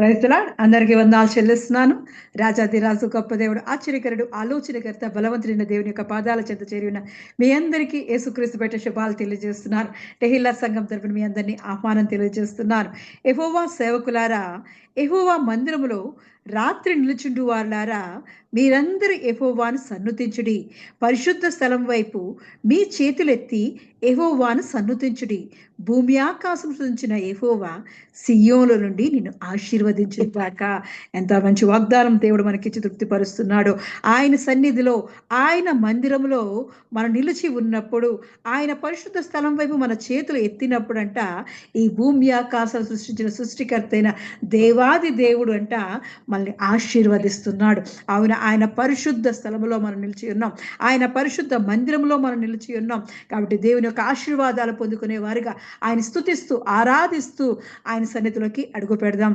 Praise the lord. అందరికీ వందనాలు చెల్లిస్తున్నాను. రాజాధిరాజు గొప్ప దేవుడు, ఆశ్చర్యకరుడు, ఆలోచనకర్త, బలవంతుడైన దేవుని యొక్క పాదాల చెంత చేరి ఉన్న మీ అందరికీ యేసుక్రీస్తు పేరిట శుభాలు తెలియజేస్తున్నాను. టెహిల్లా సంఘం తరపున మీ అందరినీ ఆహ్వానం తెలియజేస్తున్నాను. యెహోవా సేవకులారా, యెహోవా మందిరములో రాత్రి నిలుచుండు వారులారా, మీరందరూ యెహోవాను సన్నుతించుడి. పరిశుద్ధ స్థలం వైపు మీ చేతులెత్తి యెహోవాను సన్నుతించుడి. భూమి ఆకాశం సృజించిన యెహోవా సియోనులో నుండి నిన్ను ఆశీర్వదించుగాక. ఎంత మంచి వాగ్దానం దేవుడు మనకిచ్చి తృప్తిపరుస్తున్నాడు. ఆయన సన్నిధిలో, ఆయన మందిరంలో మనం నిలిచి ఉన్నప్పుడు, ఆయన పరిశుద్ధ స్థలం వైపు మన చేతులు ఎత్తినప్పుడంట, ఈ భూమి ఆకాశాలు సృష్టించిన సృష్టికర్త అయిన దేవాది దేవుడు అంట మనల్ని ఆశీర్వదిస్తున్నాడు. అవును, ఆయన పరిశుద్ధ స్థలంలో మనం నిలిచి ఉన్నాం. ఆయన పరిశుద్ధ మందిరంలో మనం నిలిచి ఉన్నాం. కాబట్టి దేవుని యొక్క ఆశీర్వాదాలు పొందుకునే వారిగా ఆయన స్తుతిస్తూ, ఆరాధిస్తూ ఆయన సన్నిధిలోకి అడుగు పెడదాం.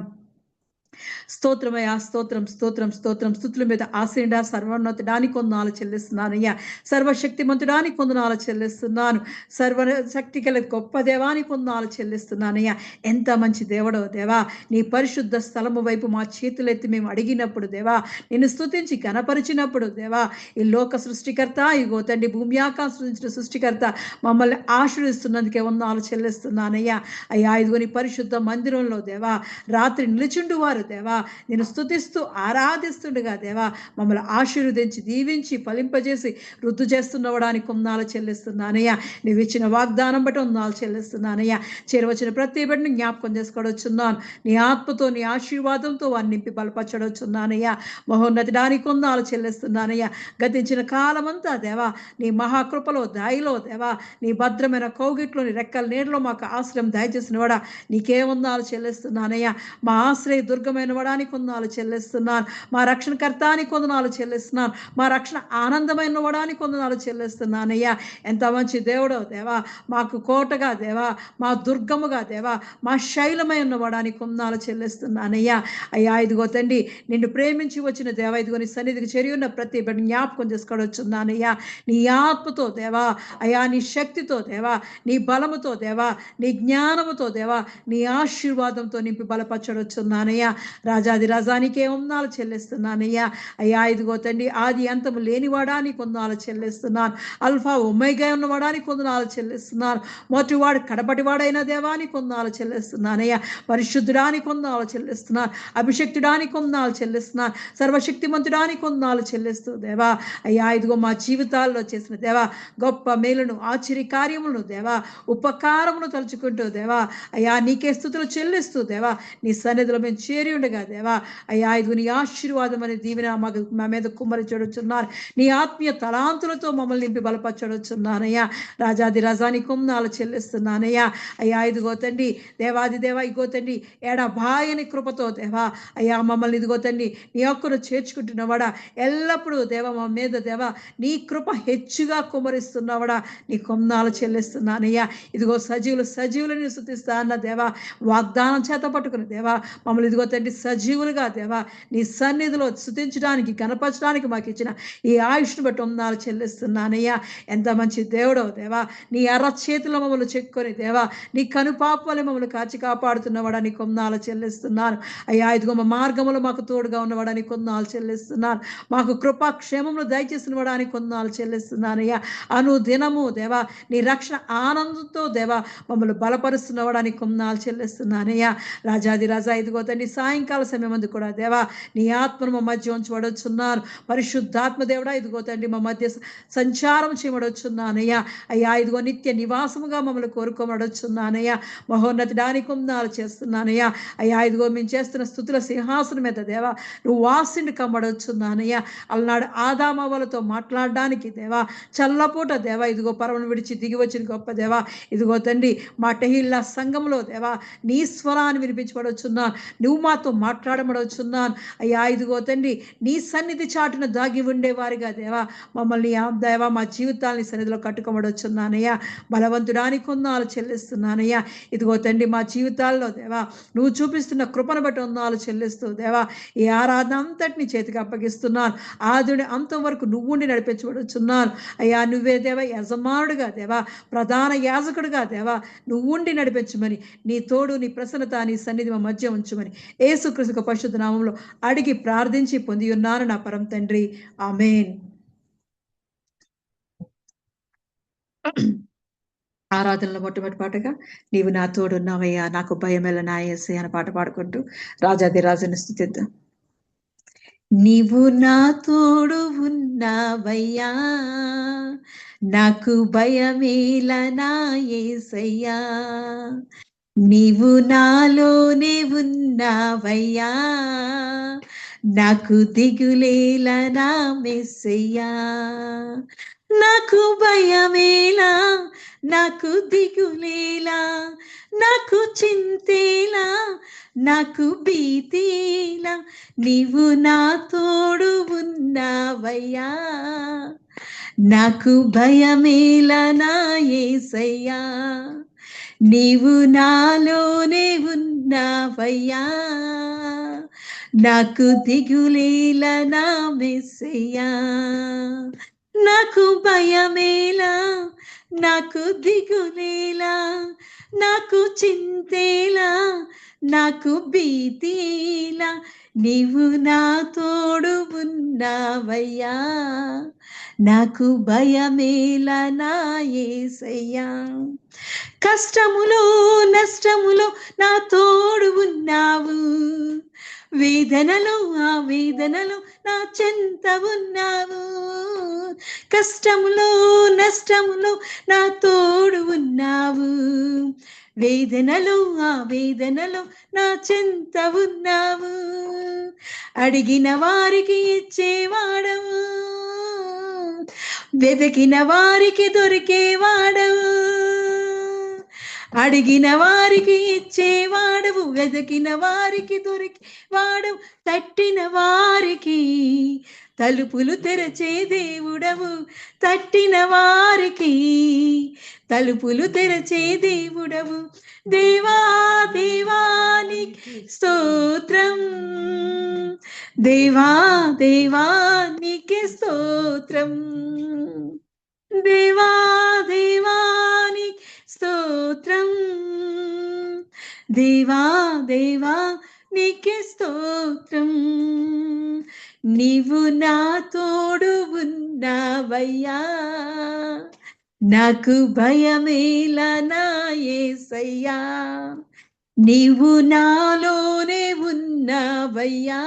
స్తోత్రమయ్యా, స్తోత్రం స్తోత్రం స్తోత్రం. స్తుతుల మీద ఆశీనుడా, సర్వోన్నతుడానికి వందనాలు చెల్లిస్తున్నానయ్యా. సర్వశక్తిమంతుడానికి వందనాలు చెల్లిస్తున్నాను. సర్వశక్తి గల గొప్ప దేవానికి వందనాలు చెల్లిస్తున్నానయ్యా. ఎంత మంచి దేవుడో దేవా. నీ పరిశుద్ధ స్థలము వైపు మా చేతులెత్తి మేము అడిగినప్పుడు దేవా, నిన్ను స్తుతించి గణపరిచినప్పుడు దేవా, ఈ లోక సృష్టికర్త, ఇగో తండ్రి భూమి ఆకాశం సృష్టించిన సృష్టికర్త మమ్మల్ని ఆశీర్వదిస్తున్నందుకే వందనాలు చెల్లిస్తున్నానయ్యా. అయ్యా, ఇదిగో నీ పరిశుద్ధ మందిరంలో దేవా రాత్రి నిలుచుండు వారు దేవా నేను స్తుతిస్తూ ఆరాధిస్తుండగా దేవా మమ్మల్ని ఆశీర్వదించి దీవించి ఫలింపజేసి రుద్దు చేస్తున్నవడానికి వందనాలు చెల్లిస్తున్నానయ్యా. నువ్వు ఇచ్చిన వాగ్దానం బట్టి వందనాలు చెల్లిస్తున్నానయ్యా. చేరవచ్చిన ప్రతి బిడ్డని జ్ఞాపకం చేసుకోవచ్చున్నాను. నీ ఆత్మతో, నీ ఆశీర్వాదంతో వారిని నింపి బలపరచడొచ్చున్నానయ్యా. మహోన్నతిడానికి వందనాలు చెల్లిస్తున్నానయ్యా. గతించిన కాలమంతా దేవా నీ మహాకృపలో, దాయిలో దేవా నీ భద్రమైన కౌగిట్లో, నీ రెక్కల నీడలో మాకు ఆశ్రయం దయచేసిన వాడా నీకే వందనాలు చెల్లిస్తున్నానయ్యా. మా ఆశ్రయ దుర్గమైన వడానికి వందనాలు చెల్లిస్తున్నాను. మా రక్షణకర్తానికి వందనాలు చెల్లిస్తున్నాను. మా రక్షణ ఆనందమైన వడానికి వందనాలు చెల్లిస్తున్నానయ్యా. ఎంత మంచి దేవుడో దేవా, మాకు కోటగా దేవా, మా దుర్గముగా దేవా, మా శైలమైన వడానికి వందనాలు చెల్లిస్తున్నానయ్యా. అయ్యా, ఇదిగో తండ్రి నిన్ను ప్రేమించి వచ్చిన దేవా, ఇదిగో నీ సన్నిధికి చేరి ఉన్న ప్రతి బిడ్డ జ్ఞాపకం చేసుకోవచ్చున్నానయ్యా. నీ ఆత్మతో దేవా, అయ్యా నీ శక్తితో దేవా, నీ బలముతో దేవా, నీ జ్ఞానముతో దేవా, నీ ఆశీర్వాదంతో నింపి బలపరచడొచ్చున్నానయ్యా. రాజాది రాజానికే వందనాలు చెల్లిస్తున్నానయ్యా. అయ్యా, ఇదిగో తండ్రి ఆది అంతము లేనివాడానికి వందనాలు చెల్లిస్తున్నాను. అల్ఫా ఒమేగా ఉన్నవాడానికి వందనాలు చెల్లిస్తున్నాను. మొదటివాడు కడపటివాడైన దేవానికి వందనాలు చెల్లిస్తున్నానయ్యా. పరిశుద్ధుడానికి వందనాలు చెల్లిస్తున్నాను. అభిషక్తుడానికి వందనాలు చెల్లిస్తున్నాను. సర్వశక్తిమంతుడానికి వందనాలు చెల్లిస్తూ దేవా, అయ్యా ఇదిగో మా జీవితాల్లో చేసిన దేవా గొప్ప మేలును, ఆశ్చర్య కార్యములను దేవా, ఉపకారమును తలుచుకుంటూ దేవా, అయ్యా నీకే స్తుతులు చెల్లిస్తూ దేవా నీ సన్నిధిలో మేము చేరి ఉండగా దేవా, అయ్యా ఇదిగో నీ ఆశీర్వాదం అనే దీవెన మా మీద కుమ్మరి చూడొచ్చున్నారు. నీ ఆత్మీయ తలాంతులతో మమ్మల్ని నింపి బలపరచడుచున్నానయ్యా. రాజాది రాజానికి వందనాలు చెల్లిస్తున్నానయ్యా. అయ్యా ఇదిగో తండ్రి దేవాది దేవా, ఇగో తండ్రి ఎడబాయని కృపతో దేవా, అయ్యా మమ్మల్ని ఇదిగో తండ్రి నీ హక్కును చేర్చుకుంటున్నవాడా, ఎల్లప్పుడూ దేవ మా మీద దేవా నీ కృప హెచ్చుగా కుమరిస్తున్నవాడా నీ వందనాలు చెల్లిస్తున్నానయ్యా. ఇదిగో సజీవులని స్తుతిస్తా అన్న దేవా వాగ్దానం చేత పట్టుకుని దేవా మమ్మల్ని ఇదిగో తండ్రి సజీవులుగా దేవా నీ సన్నిధిలో స్తుతించడానికి, కనపరచడానికి మాకు ఇచ్చిన ఈ ఆయుష్ను బట్టి వందనాలు చెల్లిస్తున్నానయ్యా. ఎంత మంచి దేవుడో దేవా, నీ అర చేతిలో మమ్మల్ని చెక్కుని దేవా నీ కనుపాపలే మమ్మల్ని కాచి కాపాడుతున్నవాడా నీకు వందనాలు చెల్లిస్తున్నాను. అయ్యా ఇదిగో మా మార్గంలో మాకు తోడుగా ఉన్నవాడా నీకు వందనాలు చెల్లిస్తున్నాను. మాకు కృపాక్షేమములు దయచేసిన వాడానికి వందనాలు చెల్లిస్తున్నానయ్యా. అనుదినము దేవా నీ రక్షణ ఆనందంతో దేవా మమ్మల్ని బలపరుస్తున్నవాడానికి వందనాలు చెల్లిస్తున్నానయ్యా. రాజాది రాజా, ఇదిగో తండ్రి సాయంకాల సమయం మందు కూడా దేవా నీ ఆత్మను మా మధ్య ఉంచబడొచ్చున్నాను. పరిశుద్ధాత్మ దేవుడా, ఇదిగో తండ్రి మా మధ్య సంచారం చేయబడొచ్చున్నానయ్యా. అయ్యా ఇదిగో నిత్య నివాసముగా మమ్మల్ని కోరుకోబడొచ్చున్నానయ్యా. మహోన్నతిడానికి వందనాలు చేస్తున్నానయ్యా. అయ్యా ఇదిగో మేము చేస్తున్న స్తుతుల సింహాసనం మీద దేవా నువ్వు వాసిని కమ్మడొచ్చున్నానయ్యా. అలనాడు ఆదామవలతో మాట్లాడడానికి దేవా చల్లపూట దేవా ఇదిగో పరమను విడిచి దిగి వచ్చిన గొప్ప దేవా, ఇదిగో తండ్రి మా టెహిల్లా సంఘంలో దేవా నీ స్వరాన్ని వినిపించబడొచ్చున్నాను. నువ్వు మాతో మాట్లాడబడొచ్చున్నాను. అయ్యా ఇదిగో తండ్రి నీ సన్నిధి చాటున దాగి ఉండేవారిగా దేవా మమ్మల్ని దేవా మా జీవితాలని సన్నిధిలో కట్టుకోబడొచ్చున్నానయ్యా. బలవంతుడానికి వందనాలు చెల్లిస్తున్నానయ్యా. ఇదిగో తండ్రి మా జీవితాల్లో దేవా నువ్వు చూపిస్తున్న కృపను బట్టి వందనాలు చెల్లిస్తూ దేవా ఈ ఆరాధన అంతటిని చేతికి అప్పగిస్తున్నాను. ఆదుని అంతం వరకు నువ్వుండి నడిపించబడుచున్నాను. అయ్యా నువ్వే దేవా యజమానుడిగా దేవా, ప్రధాన యాజకుడిగా దేవా నువ్వుండి నడిపించమని, నీ తోడు నీ ప్రసన్నత నీ సన్నిధి మా మధ్య ఉంచమని యేసుక్రీస్తు పరిశుద్ధ నామములో అడిగి ప్రార్థించి పొంది ఉన్నాను నా పరమ తండ్రి. ఆమేన్. ఆరాధనలో మొట్టమొదటి పాటగా నీవు నా తోడున్నావయ్యా నాకు భయమెల నా యేసయ్య అనే పాట పాడుకుంటూ రాజాదిరాజుని స్తుతిద్దాం. నీవు నా తోడు ఉన్నావయ్యా నాకు భయమేల నా యేసయ్యా, నీవు నాలోనే ఉన్నావయ్యా నాకు దిగులేల నా మెస్సయ్యా, నాకు భయమేలా నాకు దిగులేలా నాకు చింతేలా నాకు భీతిలా నీవు నా తోడు ఉన్నావయ్యా నాకు భయమేలా నా యేసయ్యా, నీవు నాలోనే ఉన్నావయ్యా నాకు దిగులేలా నా మెస్సయ్యా, నాకు భయమేలా నాకు దిగులేలా నాకు చింతేలా నాకు భీతిలా నీవు నా తోడు ఉన్నావయ్యా నాకు భయమేలా నా యేసయ్యా, కష్టములో నష్టములో నా తోడు ఉన్నావు, వేదనలో ఆ వేదనలో నా చెంత ఉన్నావు, కష్టములో నష్టములో నా తోడు ఉన్నావు, వేదనలో ఆ వేదనలో నా చెంత ఉన్నావు, అడిగిన వారికి ఇచ్చేవాడవు, వెతికిన వారికి దొరికేవాడవు, అడిగిన వారికి ఇచ్చేవాడవు, వెతికిన వారికి దొరికేవాడవు, తట్టిన వారికి తలుపులు తెరచే దేవుడవు, తట్టిన వారికి తలుపులు తెరచే దేవుడవు, దేవా దేవానికి స్తోత్రం, దేవా దేవానికి స్తోత్రం, దేవా దేవానికి స్తోత్రం, దేవా దేవా నీకే స్తోత్రం, నీవు నా తోడు ఉన్నావయ్యా నాకు భయమేలా నా యేసయ్యా, నీవు నాలోనే ఉన్నావయ్యా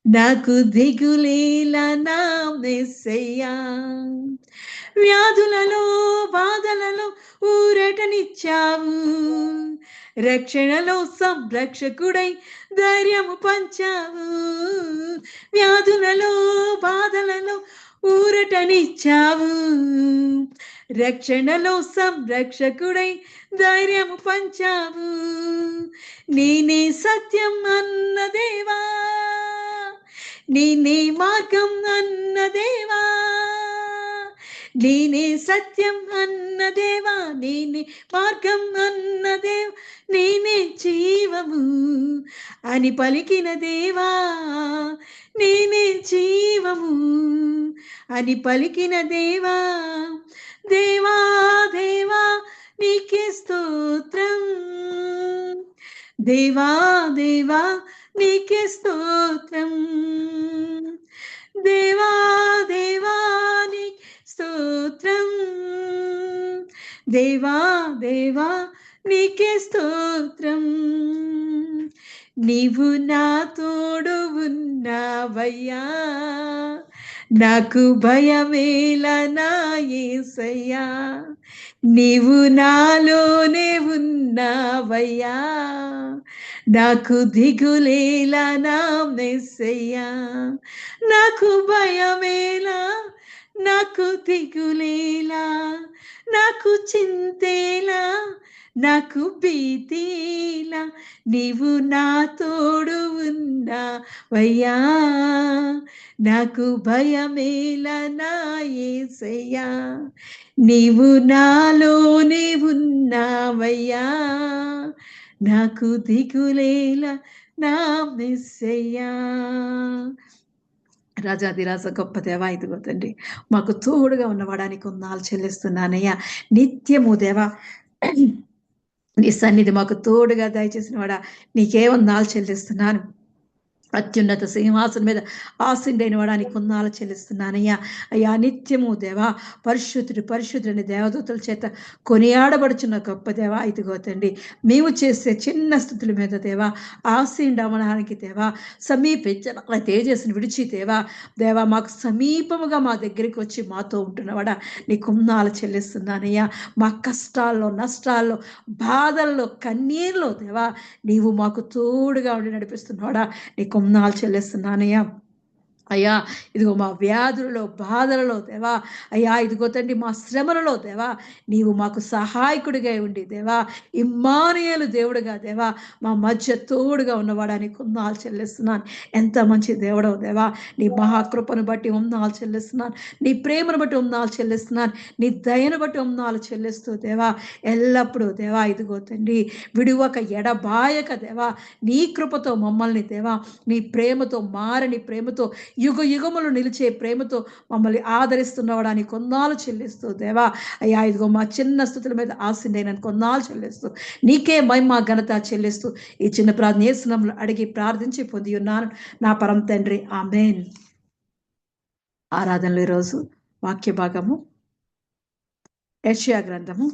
నాకు దిగులేలా నా మెస్సయ్యా, వ్యాధులలో బాధలలో ఊరటనిచ్చావు, రక్షణలో సంరక్షకుడై ధైర్యము పంచావు, వ్యాధులలో బాధలలో ఊరటనిచ్చావు, రక్షణలో సంరక్షకుడై ధైర్యము పంచావు, నేనే సత్యం అన్న దేవా నేనే మార్గం అన్న దేవా, నేనే సత్యం అన్న దేవా నేనే మార్గం అన్న దేవా, నేనే జీవము అని పలికిన దేవా, నేనే జీవము అని పలికిన దేవా, దేవా దేవా నీకే స్తోత్రం, దేవా దేవా నీకే స్తోత్రం, దేవా దేవా నీకే స్తోత్రం, దేవా దేవా నీకే స్తోత్రం, నీవు నా తోడు ఉన్నావయ్యా నాకు భయమేలా నా యేసయ్యా, నీవు నాలోనే ఉన్నావయ్యా నాకు దిగులేలా నా మెస్సయ్యా, నాకు భయమేలా నాకు దిగులేలా నాకు చింతేలా నాకు భీతిలా నీవు నా తోడు ఉన్నావయ్యా నాకు భయమేలా నా యేసయ్యా, నీవు నాలోనే ఉన్నావయ్యా నాకు దిగులేలా నా మెస్సయ్యా. రాజాదిరాజ గొప్ప దేవా, ఇదిగో తండ్రి మాకు తోడుగా ఉన్నవాడానికి వందనాలు చెల్లిస్తున్నానయ్యా. నిత్యము దేవా నీ సన్నిధి మాకు తోడుగా దయచేసిన వాడా, నీకే వందనాలు చెల్లిస్తున్నాను. అత్యున్నత సింహాసనం మీద ఆసీనుడైన వాడా నీకు వందనాలు చెల్లిస్తున్నానయ్యా. అయ్యా నిత్యము దేవా, పరిశుద్ధుడు పరిశుద్ధుని దేవదూతల చేత కొనియాడబడుచున్న గొప్ప దేవా, ఇదిగో తండ్రి మేము చేసే చిన్న స్థుతుల మీద దేవా ఆసీనుడవడానికి దేవా, సమీపించిన తేజస్సును విడిచి దేవా దేవా మాకు సమీపముగా మా దగ్గరికి వచ్చి మాతో ఉంటున్నవాడా నీకు వందనాలు చెల్లిస్తున్నానయ్యా. మా కష్టాల్లో, నష్టాల్లో, బాధల్లో, కన్నీరులో దేవా నీవు మాకు తోడుగా ఉండి నడిపిస్తున్నావాడా నీకు వందనాలు చెల్లిస్తున్నానయ్యా. అయ్యా ఇదిగో మా వ్యాధులలో, బాధలలో దేవా, అయ్యా ఇదిగో తండ్రి మా శ్రమలలో దేవా నీవు మాకు సహాయకుడిగా ఉండి దేవా, ఇమ్మానుయేలు దేవుడుగా దేవా మా మధ్య తోడుగా ఉన్నవాడా నీకు వందనాలు చెల్లిస్తున్నాను. ఎంత మంచి దేవుడవు దేవా, నీ మహాకృపను బట్టి వందనాలు చెల్లిస్తున్నాను, నీ ప్రేమను బట్టి వందనాలు చెల్లిస్తున్నాను, నీ దయను బట్టి వందనాలు చెల్లిస్తూ దేవా ఎల్లప్పుడూ దేవా ఇదిగో తండ్రి విడువక ఎడబాయక దేవా నీ కృపతో మమ్మల్ని దేవా నీ ప్రేమతో, మారని ప్రేమతో, యుగ యుగములు నిలిచే ప్రేమతో మమ్మల్ని ఆదరిస్తున్నవాడానికి వందనాలు చెల్లిస్తూ దేవా అయ్యా ఇదిగో మా చిన్న స్థుతుల మీద ఆశీనుడైనందుకు వందనాలు చెల్లిస్తూ నీకే మహిమ ఘనత చెల్లిస్తూ ఈ చిన్న ప్రార్థన యేసు నామములో అడిగి ప్రార్థించి పొంది ఉన్నాను నా పరమ తండ్రి, ఆమేన్. ఆరాధనలు ఈరోజు వాక్య భాగము యెషయా గ్రంథము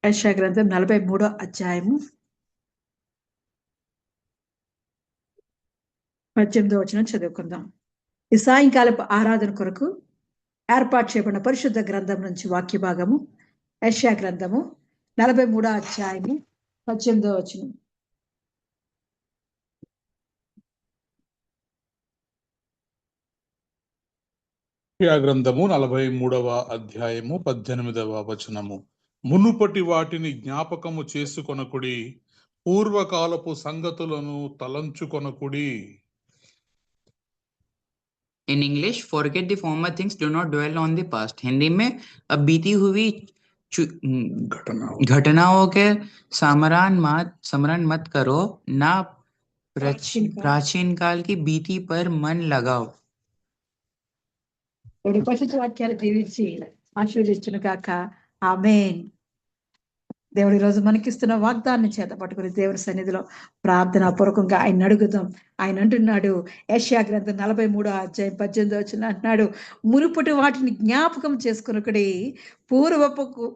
43వ అధ్యాయము 18వ వచనం చదువుకుందాం. ఈ సాయంకాలపు ఆరాధన కొరకు ఏర్పాటు చేయబడిన పరిశుద్ధ గ్రంథం నుంచి వాక్య భాగము యెషయా గ్రంథము 43వ అధ్యాయము 18వ వచనం. యెషయా గ్రంథము 43వ అధ్యాయము 18వ వచనము. మునుపటి వాటిని జ్ఞాపకము చేసుకొనకుడి, పూర్వకాలపు సంగతులను తలంచుకొనకుడి. In English, forget the former things, do not dwell on the past. Hindi में अब बीती हुई घटनाओं के स्मरण मत करो, ना प्राचीन काल की बीती पर मन लगाओ. పరిశుద్ధ వాక్యాలు దీవించి ఆశీర్వదించును గాక, ఆమేన్. దేవుడు ఈరోజు మనకిస్తున్న వాగ్దాన్ని చేత పట్టుకుని దేవుని సన్నిధిలో ప్రార్థన పూర్వకంగా ఆయన అడుగుదాం. ఆయన అంటున్నాడు యెషయా గ్రంథం 43వ అధ్యాయం 18వ వచనం అంటున్నాడు, మునుపటి వాటిని జ్ఞాపకం చేసుకొనకుడి,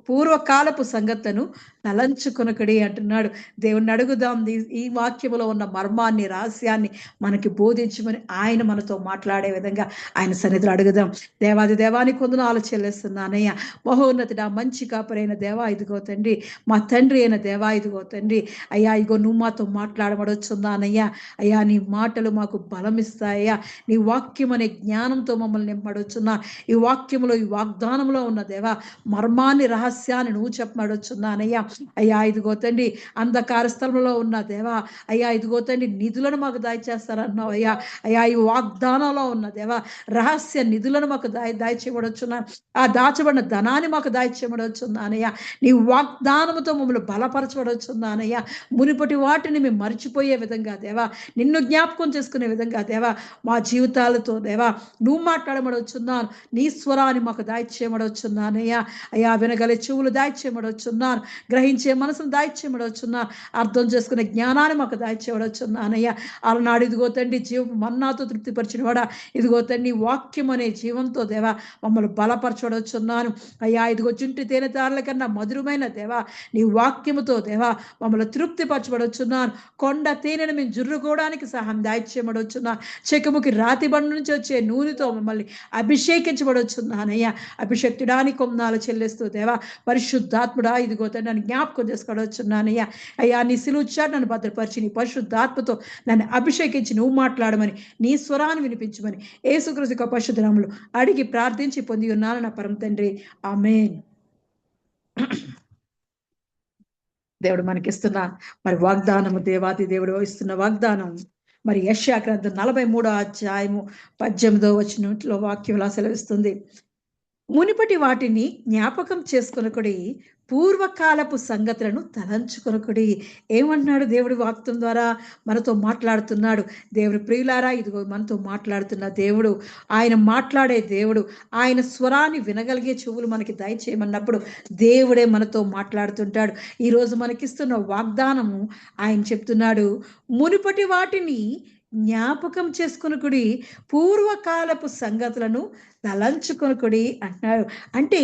పూర్వకాలపు సంగతులను తలంచుకొనకుడి అంటున్నాడు. దేవుణ్ణి అడుగుదాం ఈ వాక్యములో ఉన్న మర్మాన్ని, రహస్యాన్ని మనకి బోధించమని ఆయన మనతో మాట్లాడే విధంగా ఆయన సన్నిధిలో అడుగుదాం. దేవాది దేవానికి వందనాలు చెల్లిస్తున్నానయ్యా. మహోన్నతుడా, మంచి కాపరైన దేవా ఇదిగో తండ్రి, మా తండ్రి అయిన దేవా ఇదిగో తండ్రి అయ్యా ఇగో నువ్వు మాతో మాట్లాడబడుచున్నానయ్యా. అయ్యా నీ మాటలు మాకు బలం ఇస్తాయ్యా. నీ వాక్యం అనే జ్ఞానంతో మమ్మల్ని నింపడుచున్నా. ఈ వాక్యములో, ఈ వాగ్దానంలో ఉన్న దేవా మర్మాన్ని, రహస్యాన్ని నువ్వు చెప్పబడుచున్నానయ్యా. అయ్యా ఇదిగో తండ్రి అంధకార స్థలంలో ఉన్న దేవా అయ్యా ఇదిగో తండ్రి నిధులను మాకు దాయిచేస్తారన్నావు అయ్యా. అయ్యా ఈ వాగ్దానంలో ఉన్న దేవా రహస్య నిధులను మాకు దాయిచేయబడుచున్నాను. ఆ దాచబడిన ధనాన్ని మాకు దాయిచేయబడుచున్నానయ్యా. నీ వాగ్దానముతో మమ్మల్ని బలపరచబడుచున్నానయ్యా. మునిపటి వాటిని మేము మర్చిపోయే విధంగా దేవా, నిన్ను జ్ఞాపకం చేసుకునే విధంగా దేవా మా జీవితాలతో దేవా నువ్వు మాట్లాడమడవచ్చున్నాను. నీ స్వరాన్ని మాకు దాయిచేయమడవచ్చున్నానయ్యా. అయ్యా వినగలే చెవులు దాయిచేయమడవచ్చున్నాను, గ్రహించే మనసును దాయిచేయమడవచ్చున్నాను, అర్థం చేసుకునే జ్ఞానాన్ని మాకు దాయిచేయవచ్చున్నానయ్యా. అలనాడు ఇదిగో తండ్రి జీవపు మన్నాతో తృప్తిపరిచిన వాడా ఇదిగో తండ్రి వాక్యం అనే జీవంతో దేవా మమ్మల్ని బలపరచవచ్చున్నాను అయ్యా. ఇదిగో చుంటి తేనెతారల కన్నా మధురమైన దేవా నీ వాక్యముతో దేవా మమ్మల్ని తృప్తిపరచబడుచున్నాను. కొండ తేనెను మేము జుర్రుకోవడానికి సహాయం దాయిచేయబడుచున్నాను. చెకుముకి రాతి బండ నుంచి వచ్చే నూనెతో మమ్మల్ని అభిషేకించబడుచున్నానయ్యా. అభిషేక్తుడానికి వందనాలు చెల్లిస్తూ దేవా పరిశుద్ధాత్ముడా ఇదిగో నన్ను జ్ఞాపకం చేసుకోవచ్చున్నానయ్యా. అయ్యా నీ సిలువ చాటు నన్ను భద్రపరిచి నీ పరిశుద్ధాత్మతో నన్ను అభిషేకించి నువ్వు మాట్లాడమని, నీ స్వరాన్ని వినిపించమని యేసుక్రీస్తు యొక్క పరిశుద్ధ నామములో అడిగి ప్రార్థించి పొంది ఉన్నాను నా పరమ తండ్రి, ఆమేన్. దేవుడు మనకిస్తున్న మరి వాగ్దానము, దేవాది దేవుడు ఇస్తున్న వాగ్దానం మరి యెషయా గ్రంథం 43వ అధ్యాయము 18వ వచనంలో వాక్యంలా సెలవిస్తుంది. మునుపటి వాటిని జ్ఞాపకం చేసుకొనకుడి, పూర్వకాలపు సంగతులను తలంచుకొనకుడి. ఏమన్నాడు దేవుడి వాక్యం ద్వారా మనతో మాట్లాడుతున్నాడు. దేవుడి ప్రియులారా, ఇదిగో మనతో మాట్లాడుతున్న దేవుడు, ఆయన మాట్లాడే దేవుడు, ఆయన స్వరాన్ని వినగలిగే చెవులు మనకి దయచేయమన్నప్పుడు దేవుడే మనతో మాట్లాడుతుంటాడు. ఈరోజు మనకిస్తున్న వాగ్దానము ఆయన చెప్తున్నాడు, మునుపటి వాటిని జ్ఞాపకం చేసుకొనకుడి, పూర్వకాలపు సంగతులను తలంచుకొనకుడి అంటున్నాడు. అంటే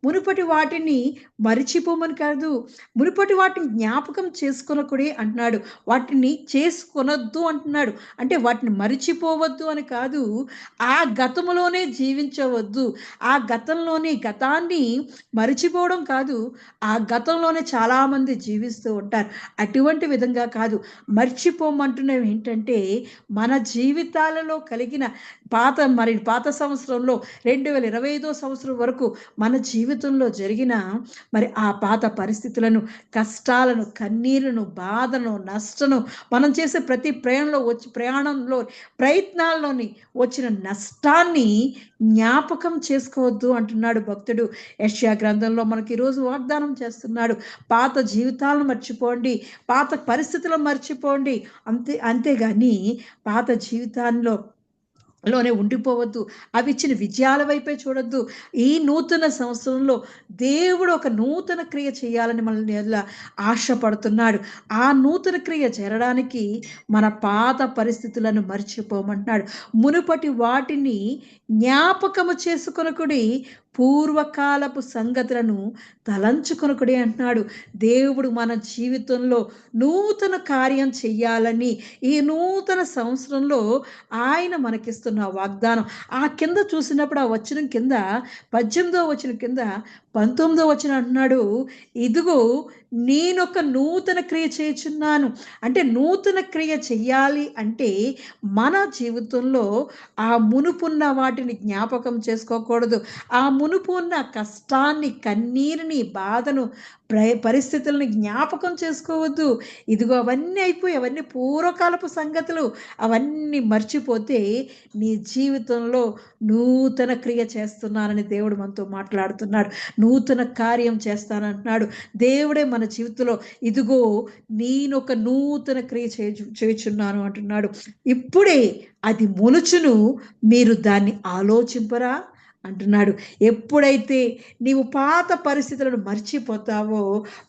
మునుపటి వాటిని మరిచిపోమని కాదు, మునుపటి వాటిని జ్ఞాపకం చేసుకొనకుడి అంటున్నాడు. వాటిని చేసుకొనొద్దు అంటున్నాడు. అంటే వాటిని మరిచిపోవద్దు అని కాదు, ఆ గతములోనే జీవించవద్దు. ఆ గతాన్ని మరిచిపోవడం కాదు, ఆ గతంలోనే చాలామంది జీవిస్తూ ఉంటారు. అటువంటి విధంగా కాదు, మర్చిపోమంటున్నవి ఏంటంటే మన జీవితాలలో కలిగిన పాత సంవత్సరంలో 2025 సంవత్సరం వరకు మన జీవితంలో జరిగిన ఆ పాత పరిస్థితులను, కష్టాలను, కన్నీరును, బాధను, నష్టను, మనం చేసే ప్రతి ప్రయత్నాల్లోని వచ్చిన నష్టాన్ని జ్ఞాపకం చేసుకోవద్దు అంటున్నాడు భక్తుడు. యెషయా గ్రంథంలో మనకి ఈరోజు వాగ్దానం చేస్తున్నాడు, పాత జీవితాలను మర్చిపోండి, పాత పరిస్థితులను మర్చిపోండి, అంతేగాని పాత జీవితాల్లోనే ఉండిపోవద్దు. అవి ఇచ్చిన విజయాల వైపే చూడొద్దు. ఈ నూతన సంవత్సరంలో దేవుడు ఒక నూతన క్రియ చేయాలని మనల్ని ఆశపడుతున్నాడు. ఆ నూతన క్రియ జరగడానికి మన పాత పరిస్థితులను మర్చిపోమంటున్నాడు. మునుపటి వాటిని జ్ఞాపకము చేసుకొనకుడి, పూర్వకాలపు సంగతులను తలంచుకొనకుడి అంటున్నాడు. దేవుడు మన జీవితంలో నూతన కార్యం చెయ్యాలని ఈ నూతన సంవత్సరంలో ఆయన మనకిస్తున్న వాగ్దానం. ఆ కింద చూసినప్పుడు, ఆ వచనం కింద 18వ వచనం కింద 19వ వచనం అంటున్నాడు, ఇదిగో నేనొక నూతన క్రియ చేయుచున్నాను. అంటే నూతన క్రియ చెయ్యాలి అంటే మన జీవితంలో ఆ మునుపున్న వాటిని జ్ఞాపకం చేసుకోకూడదు. ఆ మునుపు ఉన్న కష్టాన్ని, కన్నీరుని, బాధను, పరిస్థితులను జ్ఞాపకం చేసుకోవద్దు. ఇదిగో అవన్నీ అయిపోయి, అవన్నీ పూర్వకాలపు సంగతులు, అవన్నీ మర్చిపోతే నీ జీవితంలో నూతన క్రియ చేస్తున్నానని దేవుడు మనతో మాట్లాడుతున్నాడు. నూతన కార్యం చేస్తానంటున్నాడు దేవుడే మన జీవితంలో. ఇదిగో నేనొక నూతన క్రియ చేయుచున్నాను అంటున్నాడు. ఇప్పుడే అది మొలుచును, మీరు దాన్ని ఆలోచింపరా అంటున్నాడు. ఎప్పుడైతే నీవు పాత పరిస్థితులను మర్చిపోతావో,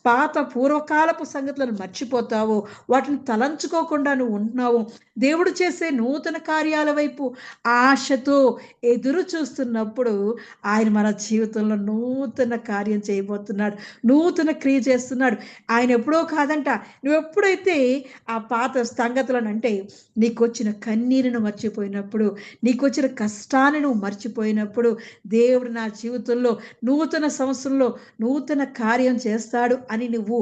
పాత పూర్వకాలపు సంగతులను మర్చిపోతావో, వాటిని తలంచుకోకుండా నువ్వు ఉంటున్నావు, దేవుడు చేసే నూతన కార్యాల వైపు ఆశతో ఎదురు చూస్తున్నప్పుడు ఆయన మన జీవితంలో నూతన కార్యం చేయబోతున్నాడు, నూతన క్రియ చేస్తున్నాడు. ఆయన ఎప్పుడో కాదంట, నువ్వు ఎప్పుడైతే ఆ పాత సంగతులను, అంటే నీకు వచ్చిన కన్నీరును మర్చిపోయినప్పుడు, నీకు వచ్చిన కష్టాన్ని నువ్వు మర్చిపోయినప్పుడు, దేవుడు నా జీవితంలో నూతన సంవత్సరంలో నూతన కార్యం చేస్తాడు అని నువ్వు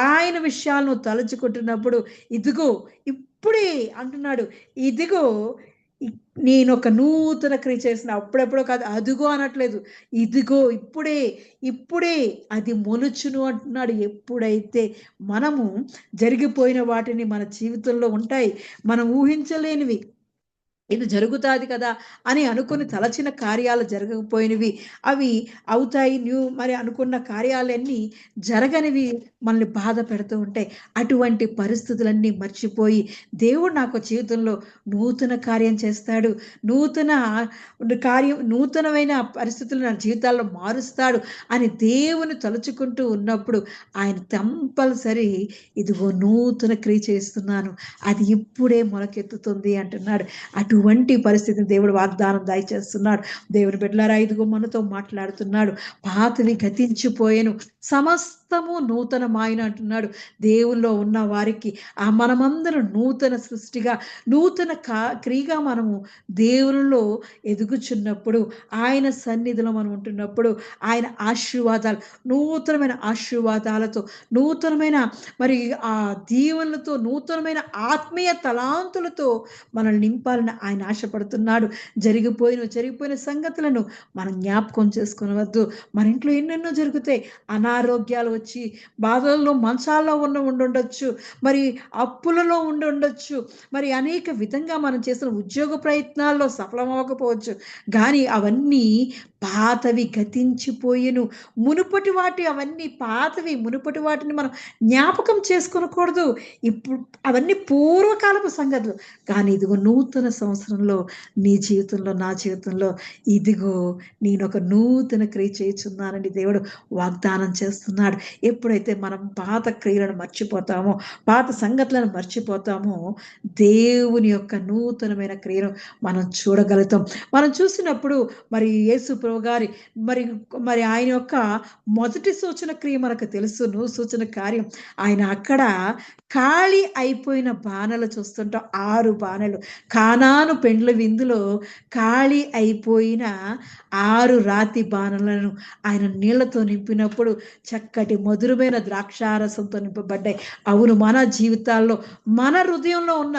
ఆయన విషయాలను తలుచుకుంటున్నప్పుడు, ఇదిగో ఇప్పుడే అంటున్నాడు, ఇదిగో నేను ఒక నూతన క్రియ చేసిన. అప్పుడెప్పుడో కాదు, అదిగో అనట్లేదు, ఇదిగో ఇప్పుడే అది మొలుచును అంటున్నాడు. ఎప్పుడైతే మనము జరిగిపోయిన వాటిని, మన జీవితంలో ఉంటాయి మనం ఊహించలేనివి, ఇది జరుగుతుంది కదా అని అనుకుని తలచిన కార్యాలు జరగకపోయినవి అవి అవుతాయి, మరి అనుకున్న కార్యాలన్నీ జరగనివి మనల్ని బాధ పెడుతూ ఉంటాయి. అటువంటి పరిస్థితులన్నీ మర్చిపోయి దేవుడు నాకు జీవితంలో నూతన కార్యం చేస్తాడు, నూతనమైన పరిస్థితులు నా జీవితాల్లో మారుస్తాడు అని దేవుని తలుచుకుంటూ ఉన్నప్పుడు ఆయన కంపల్సరీ ఇదిగో నూతన క్రియ చేస్తున్నాను, అది ఇప్పుడే మొలకెత్తుతుంది అంటున్నాడు. అటువంటి పరిస్థితిని దేవుడు వాగ్దానం దయచేస్తున్నాడు. దేవుని బిడ్డలారా, ఇదిగో మనతో మాట్లాడుతున్నాడు, పాతవి గతించిపోయేను, సమస్తము నూతనమాయన అంటున్నాడు. దేవుల్లో ఉన్న వారికి మనమందరం నూతన సృష్టిగా, నూతన క్రియగా మనము దేవునిలో ఎదుగుచున్నప్పుడు, ఆయన సన్నిధిలో మనం ఉంటున్నప్పుడు, ఆయన ఆశీర్వాదాలు, నూతనమైన ఆశీర్వాదాలతో, నూతనమైన మరి ఆ దీవెనలతో, నూతనమైన ఆత్మీయ తలాంతులతో మనల్ని నింపాలని ఆయన ఆశపడుతున్నాడు. జరిగిపోయిన సంగతులను మనం జ్ఞాపకం చేసుకునవద్దు. మన ఇంట్లో ఎన్నెన్నో జరుగుతాయి, అనారోగ్యాలు వచ్చి బాధల్లో మంచాల్లో ఉండుండొచ్చు, మరి అప్పులలో ఉండుండొచ్చు, మరి అనేక విధంగా మనం చేసిన ఉద్యోగ ప్రయత్నాల్లో సఫలమవ్వకపోవచ్చు. కానీ అవన్నీ పాతవి గతించిపోయెను. మునుపటి వాటి అవన్నీ పాతవి, మునుపటి వాటిని మనం జ్ఞాపకం చేసుకోనకూడదు. ఇప్పుడు అవన్నీ పూర్వకాలపు సంగతులు. కానీ ఇదిగో నూతన సంవత్సరంలో నీ జీవితంలో, నా జీవితంలో ఇదిగో నేనొక నూతన క్రియ చేయుచున్నానని దేవుడు వాగ్దానం చేస్తున్నాడు. ఎప్పుడైతే మనం పాత క్రియలను మర్చిపోతామో, పాత సంగతులను మర్చిపోతామో, దేవుని యొక్క నూతనమైన క్రియను మనం చూడగలుగుతాం. మనం చూసినప్పుడు మరి యేసు ప్రభు గారి మరి మరి ఆయన యొక్క మొదటి సూచన క్రియ మనకు తెలుసును, సూచన కార్యం. ఆయన అక్కడ ఖాళీ అయిపోయిన బాణలు చూస్తుంటాం. 6 బాణలు కానాను పెండ్ల విందులో ఖాళీ అయిపోయిన 6 రాతి బాణలను ఆయన నీళ్లతో నింపినప్పుడు చక్కటి మధురమైన ద్రాక్షారసంతో నింపబడ్డాయి. అవును, మన జీవితాల్లో, మన హృదయంలో ఉన్న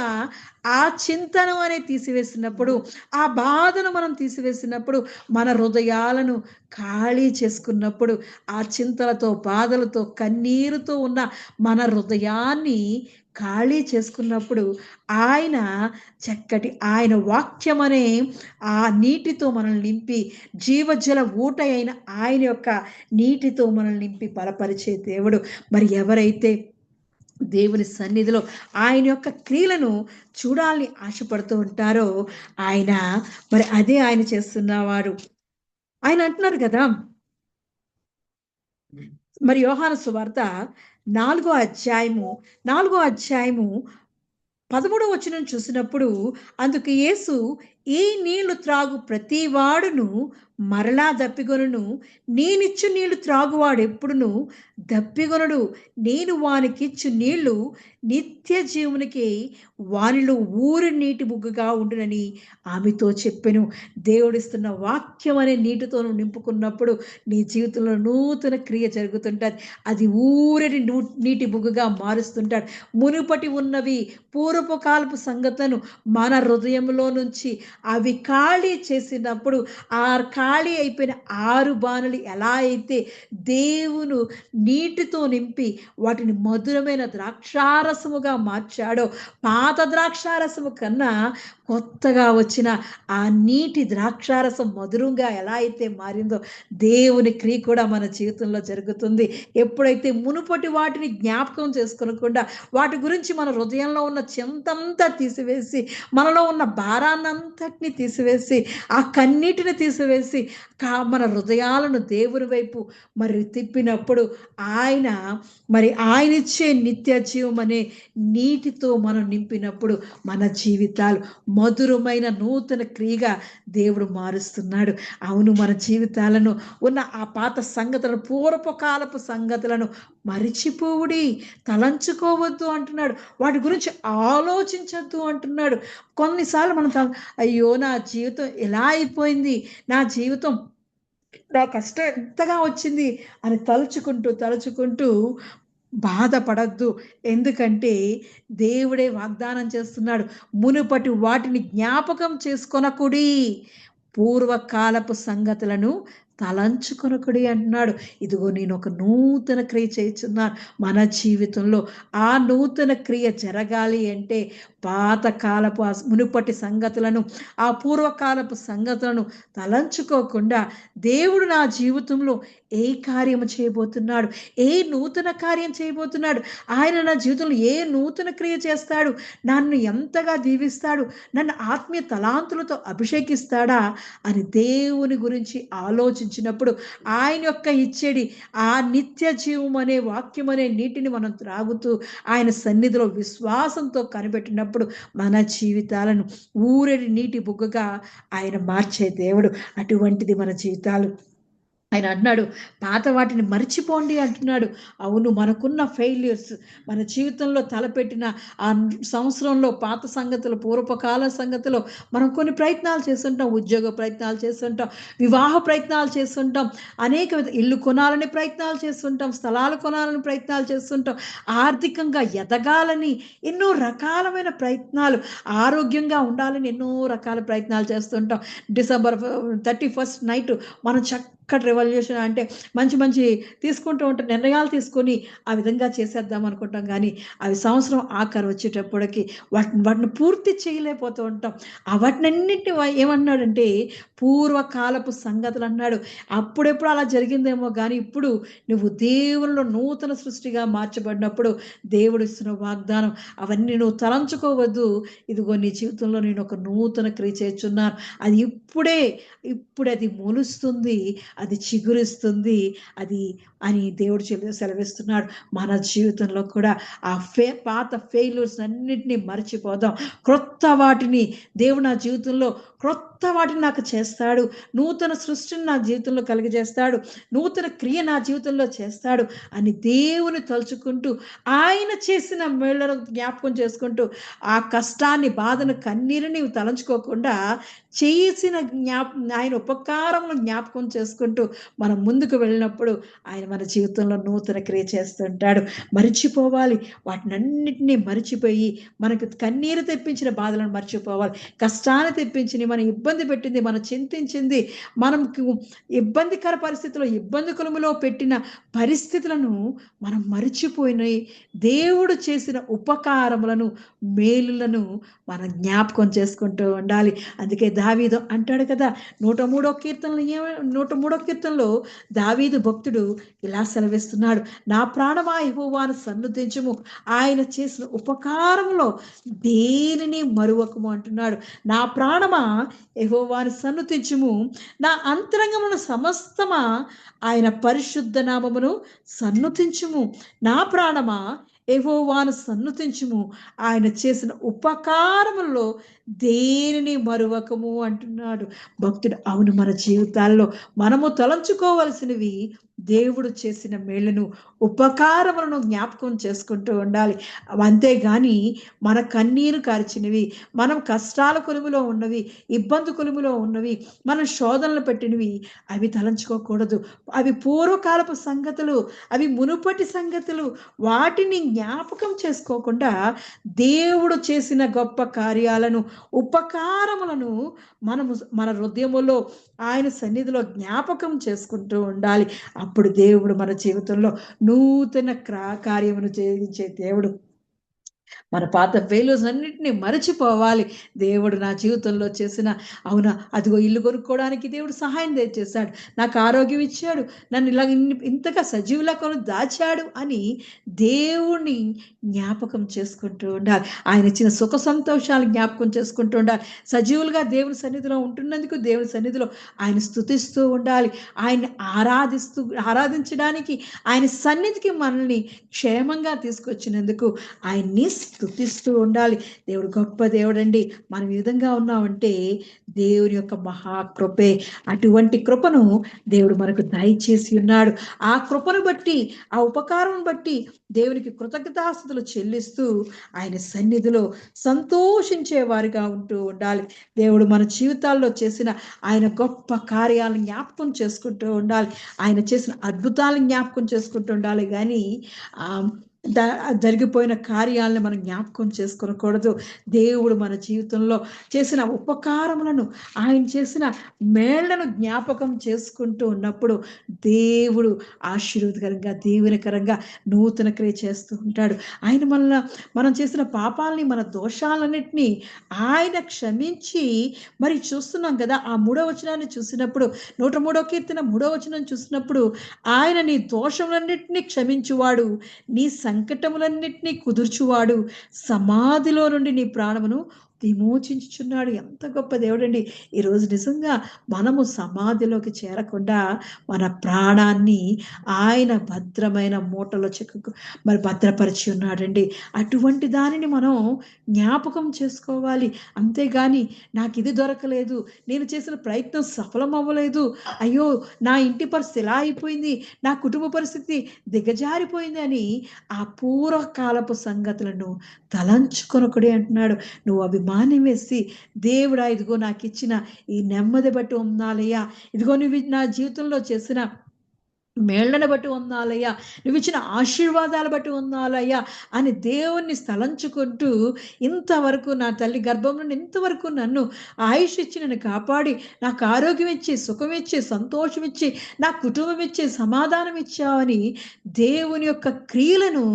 ఆ చింతను అనేది తీసివేసినప్పుడు, ఆ బాధను మనం తీసివేసినప్పుడు, మన హృదయాలను ఖాళీ చేసుకున్నప్పుడు, ఆ చింతలతో, బాధలతో, కన్నీరుతో ఉన్న మన హృదయాన్ని ఖాళీ చేసుకున్నప్పుడు ఆయన చక్కటి ఆయన వాక్యం అనే ఆ నీటితో మనల్ని నింపి, జీవజల ఊట అయిన ఆయన యొక్క నీటితో మనల్ని నింపి బలపరిచే దేవుడు. మరి ఎవరైతే దేవుని సన్నిధిలో ఆయన యొక్క క్రియలను చూడాలని ఆశపడుతూ ఉంటారో ఆయన మరి అదే ఆయన చేస్తున్నవాడు. ఆయన అంటున్నారు కదా, మరి యోహాను సువార్త 4వ అధ్యాయము 13వ వచనం చూసినప్పుడు, అందుకు యేసు, ఈ నీళ్లు త్రాగు ప్రతి వాడును మరలా దప్పిగొనును, నేనిచ్చు నీళ్లు త్రాగువాడు ఎప్పుడును దప్పిగొనడు, నేను వానికిచ్చు నీళ్లు నిత్య జీవునికి వానిలో ఊరి నీటి బుగ్గగా ఉండునని ఆమెతో చెప్పెను. దేవుడిస్తున్న వాక్యం అనే నీటితో నింపుకున్నప్పుడు నీ జీవితంలో నూతన క్రియ జరుగుతుంటుంది. అది ఊరిని నీటి బుగ్గగా మారుస్తుంటాడు. మునుపటి ఉన్నవి పూర్వపు కాలపు సంగతులను మన హృదయంలో నుంచి అవి ఖాళీ చేసినప్పుడు, ఆ ఖాళీ అయిపోయిన 6 బాణలు ఎలా అయితే దేవుడు నీటితో నింపి వాటిని మధురమైన ద్రాక్షారసముగా మార్చాడో, పాత ద్రాక్షారసము కన్నా కొత్తగా వచ్చిన ఆ నీటి ద్రాక్షారసం మధురంగా ఎలా అయితే మారిందో, దేవుని క్రియ కూడా మన జీవితంలో జరుగుతుంది. ఎప్పుడైతే మునుపటి వాటిని జ్ఞాపకం చేసుకోనకుండా, వాటి గురించి మన హృదయంలో ఉన్న చింతంతా తీసివేసి, మనలో ఉన్న భారాన్నంతటిని తీసివేసి, ఆ కన్నీటిని తీసివేసి, మన హృదయాలను దేవుని వైపు మరి తిప్పినప్పుడు ఆయన ఇచ్చే నిత్య జీవం అనే నీటితో మనం నింపినప్పుడు మన జీవితాలు మధురమైన నూతన క్రియగా దేవుడు మారుస్తున్నాడు. అవును, మన జీవితాలను ఉన్న ఆ పాత సంగతులను, పూర్వపు కాలపు సంగతులను మరిచిపోవుడి, తలంచుకోవద్దు అంటున్నాడు. వాటి గురించి ఆలోచించద్దు అంటున్నాడు. కొన్నిసార్లు మనం అయ్యో నా జీవితం ఎలా అయిపోయింది, నా జీవితం, నా కష్టం ఎంతగా వచ్చింది అని తలుచుకుంటూ బాధపడద్దు. ఎందుకంటే దేవుడే వాగ్దానం చేస్తున్నాడు, మునుపటి వాటిని జ్ఞాపకం చేసుకొనకుడి, పూర్వకాలపు సంగతులను తలంచుకొనకుడి అంటున్నాడు. ఇదిగో నేను ఒక నూతన క్రియ చేస్తున్నాను మన జీవితంలో. ఆ నూతన క్రియ జరగాలి అంటే పాతకాలపు మునుపటి సంగతులను, ఆ పూర్వకాలపు సంగతులను తలంచుకోకుండా దేవుడు నా జీవితంలో ఏ కార్యము చేయబోతున్నాడు, ఏ నూతన కార్యం చేయబోతున్నాడు, ఆయన నా జీవితంలో ఏ నూతన క్రియ చేస్తాడు, నన్ను ఎంతగా దీవిస్తాడు, నన్ను ఆత్మీయ తలాంతులతో అభిషేకిస్తాడా అని దేవుని గురించి ఆలోచించినప్పుడు, ఆయన యొక్క ఇచ్చేడి ఆ నిత్య జీవం అనే వాక్యం అనే నీటిని మనం త్రాగుతూ ఆయన సన్నిధిలో విశ్వాసంతో కనిపెట్టినప్పుడు మన జీవితాలను ఊరడి నీటి బుగ్గగా ఆయన మార్చే దేవుడు. అటువంటిది మన జీవితాలు. ఆయన అంటున్నాడు, పాత వాటిని మర్చిపోండి అంటున్నాడు. అవును, మనకున్న ఫెయిల్యూర్స్, మన జీవితంలో తలపెట్టిన ఆ సంవత్సరంలో పాత సంగతులు, పూర్వకాల సంగతులు, మనం కొన్ని ప్రయత్నాలు చేస్తుంటాం. ఉద్యోగ ప్రయత్నాలు చేస్తుంటాం, వివాహ ప్రయత్నాలు చేస్తుంటాం, అనేక ఇల్లు కొనాలని ప్రయత్నాలు చేస్తుంటాం, స్థలాలు కొనాలని ప్రయత్నాలు చేస్తుంటాం, ఆర్థికంగా ఎదగాలని ఎన్నో రకాలమైన ప్రయత్నాలు, ఆరోగ్యంగా ఉండాలని ఎన్నో రకాల ప్రయత్నాలు చేస్తుంటాం. December 31st నైట్ మనం ఒక్క రెవల్యూషన్ అంటే మంచి మంచి తీసుకుంటూ ఉంటాం, నిర్ణయాలు తీసుకొని ఆ విధంగా చేసేద్దాం అనుకుంటాం, కానీ అవి సంవత్సరం ఆఖరు వచ్చేటప్పటికి వాటిని పూర్తి చేయలేకపోతూ ఉంటాం. వాటినన్నింటినీ ఏమన్నాడంటే పూర్వకాలపు సంగతులు అన్నాడు. అప్పుడెప్పుడు అలా జరిగిందేమో కానీ ఇప్పుడు నువ్వు దేవునిలో నూతన సృష్టిగా మార్చబడినప్పుడు దేవుడు ఇస్తున్న వాగ్దానం అవన్నీ నువ్వు తలంచుకోవద్దు. ఇదిగో నీ జీవితంలో నేను ఒక నూతన క్రియ చేస్తున్నాను, అది ఇప్పుడే అది మొలుస్తుంది, అది చిగురిస్తుంది అది అని దేవుడు సెలవిస్తున్నాడు. మన జీవితంలో కూడా ఆ పాత ఫెయిల్యూర్స్ అన్నింటినీ మర్చిపోదాం. క్రొత్త వాటిని దేవుడు నా జీవితంలో క్రొత్త వాటిని నాకు చేస్తాడు, నూతన సృష్టిని నా జీవితంలో కలిగజేస్తాడు, నూతన క్రియ నా జీవితంలో చేస్తాడు అని దేవుని తలుచుకుంటూ ఆయన చేసిన మేళ్లను జ్ఞాపకం చేసుకుంటూ ఆ కష్టాన్ని, బాధను, కన్నీరుని తలంచుకోకుండా చేసిన ఆయన ఉపకారమును జ్ఞాపకం చేసుకుంటూ మనం ముందుకు వెళ్ళినప్పుడు ఆయన మన జీవితంలో నూతన క్రియ చేస్తుంటాడు. మరిచిపోవాలి, వాటినన్నిటినీ మరిచిపోయి మనకు కన్నీరు తెప్పించిన బాధలను మర్చిపోవాలి, కష్టాన్ని తెప్పించి మనం ఇబ్బంది పెట్టింది, మనం చింతించింది, మనకు ఇబ్బందికర పరిస్థితుల్లో ఇబ్బందికులములో పెట్టిన పరిస్థితులను మనం మరిచిపోయినాయి. దేవుడు చేసిన ఉపకారములను, మేలులను మనం జ్ఞాపకం చేసుకుంటూ ఉండాలి. అందుకే దావీదు అంటాడు కదా 103వ కీర్తనలో దావీదు భక్తుడు ఇలా సెలవిస్తున్నాడు, నా ప్రాణమా యెహోవాను సన్నుతించుము, ఆయన చేసిన ఉపకారంలో దేనిని మరువకము అంటున్నాడు. నా ప్రాణమా యెహోవాను సన్నుతించుము, నా అంతరంగమును సమస్తమా ఆయన పరిశుద్ధ నామమును సన్నుతించుము. నా ప్రాణమా యెహోవాను సన్నుతించుము, ఆయన చేసిన ఉపకారములలో దేనిని మరువకము అంటున్నాడు భక్తుడు. అవును, మన జీవితాల్లో మనము తలంచుకోవలసినవి దేవుడు చేసిన మేలును, ఉపకారములను జ్ఞాపకం చేసుకుంటూ ఉండాలి. అంతేగాని మన కన్నీరు కార్చినవి, మనం కష్టాల కొలుములో ఉన్నవి, ఇబ్బంది కొలుములో ఉన్నవి, మనం శోధనలు పెట్టినవి అవి తలంచుకోకూడదు. అవి పూర్వకాలపు సంగతులు, అవి మునుపటి సంగతులు, వాటిని జ్ఞాపకం చేసుకోకుండా దేవుడు చేసిన గొప్ప కార్యాలను, ఉపకారములను మనము మన హృదయములో ఆయన సన్నిధిలో జ్ఞాపకం చేసుకుంటూ ఉండాలి. అప్పుడు దేవుడు మన జీవితంలో నూతన కార్యమును చేయించే దేవుడు. మన పాత ఫెయిల్యూర్స్ అన్నింటినీ మరచిపోవాలి. దేవుడు నా జీవితంలో చేసిన, అవునా అదిగో ఇల్లు కొనుక్కోవడానికి దేవుడు సహాయం చేశాడు, నాకు ఆరోగ్యం ఇచ్చాడు, నన్ను ఇలా ఇంతగా సజీవులా దాచాడు అని దేవుణ్ణి జ్ఞాపకం చేసుకుంటూ ఉండాలి. ఆయన ఇచ్చిన సుఖ సంతోషాలు జ్ఞాపకం చేసుకుంటూ ఉండాలి. సజీవులుగా దేవుని సన్నిధిలో ఉంటున్నందుకు దేవుని సన్నిధిలో ఆయన స్తుతిస్తూ ఉండాలి. ఆయన్ని ఆరాధించడానికి ఆయన సన్నిధికి మనల్ని క్షేమంగా తీసుకొచ్చినందుకు ఆయన్ని స్తుతిస్తూ ఉండాలి. దేవుడు గొప్ప దేవుడు అండి. మనం ఈ విధంగా ఉన్నామంటే దేవుని యొక్క మహాకృపే. అటువంటి కృపను దేవుడు మనకు దయచేసి ఉన్నాడు. ఆ కృపను బట్టి, ఆ ఉపకారం బట్టి దేవునికి కృతజ్ఞతాస్తుతులు చెల్లిస్తూ ఆయన సన్నిధిలో సంతోషించే వారిగా ఉంటూ ఉండాలి. దేవుడు మన జీవితాల్లో చేసిన ఆయన గొప్ప కార్యాలను జ్ఞాపకం చేసుకుంటూ ఉండాలి. ఆయన చేసిన అద్భుతాలను జ్ఞాపకం చేసుకుంటూ ఉండాలి. కానీ జరిగిపోయిన కార్యాలను మనం జ్ఞాపకం చేసుకోకూడదు. దేవుడు మన జీవితంలో చేసిన ఉపకారములను, ఆయన చేసిన మేళ్లను జ్ఞాపకం చేసుకుంటూ ఉన్నప్పుడు దేవుడు ఆశీర్వాదకరంగా, దీవెనకరంగా నూతన క్రియ చేస్తూ ఉంటాడు. ఆయన మనం చేసిన పాపాలని, మన దోషాలన్నిటినీ ఆయన క్షమించి, మరి చూస్తున్నాం కదా ఆ 3వ వచనాన్ని చూసినప్పుడు, 103వ కీర్తన 3వ వచనం చూసినప్పుడు, ఆయన నీ దోషములన్నిటినీ క్షమించువాడు, నీ సంకటములన్నిటినీ కుదుర్చువాడు, సమాధిలో నుండి నీ ప్రాణమును విమోచించుచున్నాడు. ఎంత గొప్ప దేవుడండి. ఈరోజు నిజంగా మనము సమాధిలోకి చేరకుండా మన ప్రాణాన్ని ఆయన భద్రమైన మూటలో మరి భద్రపరిచి ఉన్నాడండి. అటువంటి దానిని మనం జ్ఞాపకం చేసుకోవాలి. అంతేగాని నాకు ఇది దొరకలేదు, నేను చేసిన ప్రయత్నం సఫలం అవ్వలేదు, అయ్యో నా ఇంటి పరిస్థితి ఇలా అయిపోయింది, నా కుటుంబ పరిస్థితి దిగజారిపోయింది అని ఆ పూర్వకాలపు సంగతులను తలంచుకొనకుడే అంటున్నాడు. నువ్వు అభిమానం వేసి, దేవుడా ఇదిగో నాకు ఇచ్చిన ఈ నెమ్మది బట్టి ఉన్నాలయ్యా, ఇదిగో నువ్వు నా జీవితంలో చేసిన మేళ్లను బట్టి వందాలయ్యా, నువ్వు ఇచ్చిన ఆశీర్వాదాలు బట్టి వందాలయ్యా అని దేవుణ్ణి స్థలంచుకుంటూ, ఇంతవరకు నా తల్లి గర్భం నుండి ఇంతవరకు నన్ను ఆయుష్ ఇచ్చి నన్ను కాపాడి, నాకు ఆరోగ్యం ఇచ్చి, సుఖం ఇచ్చి, సంతోషం ఇచ్చి, నా కుటుంబం ఇచ్చి, సమాధానం ఇచ్చావని దేవుని యొక్క క్రియలను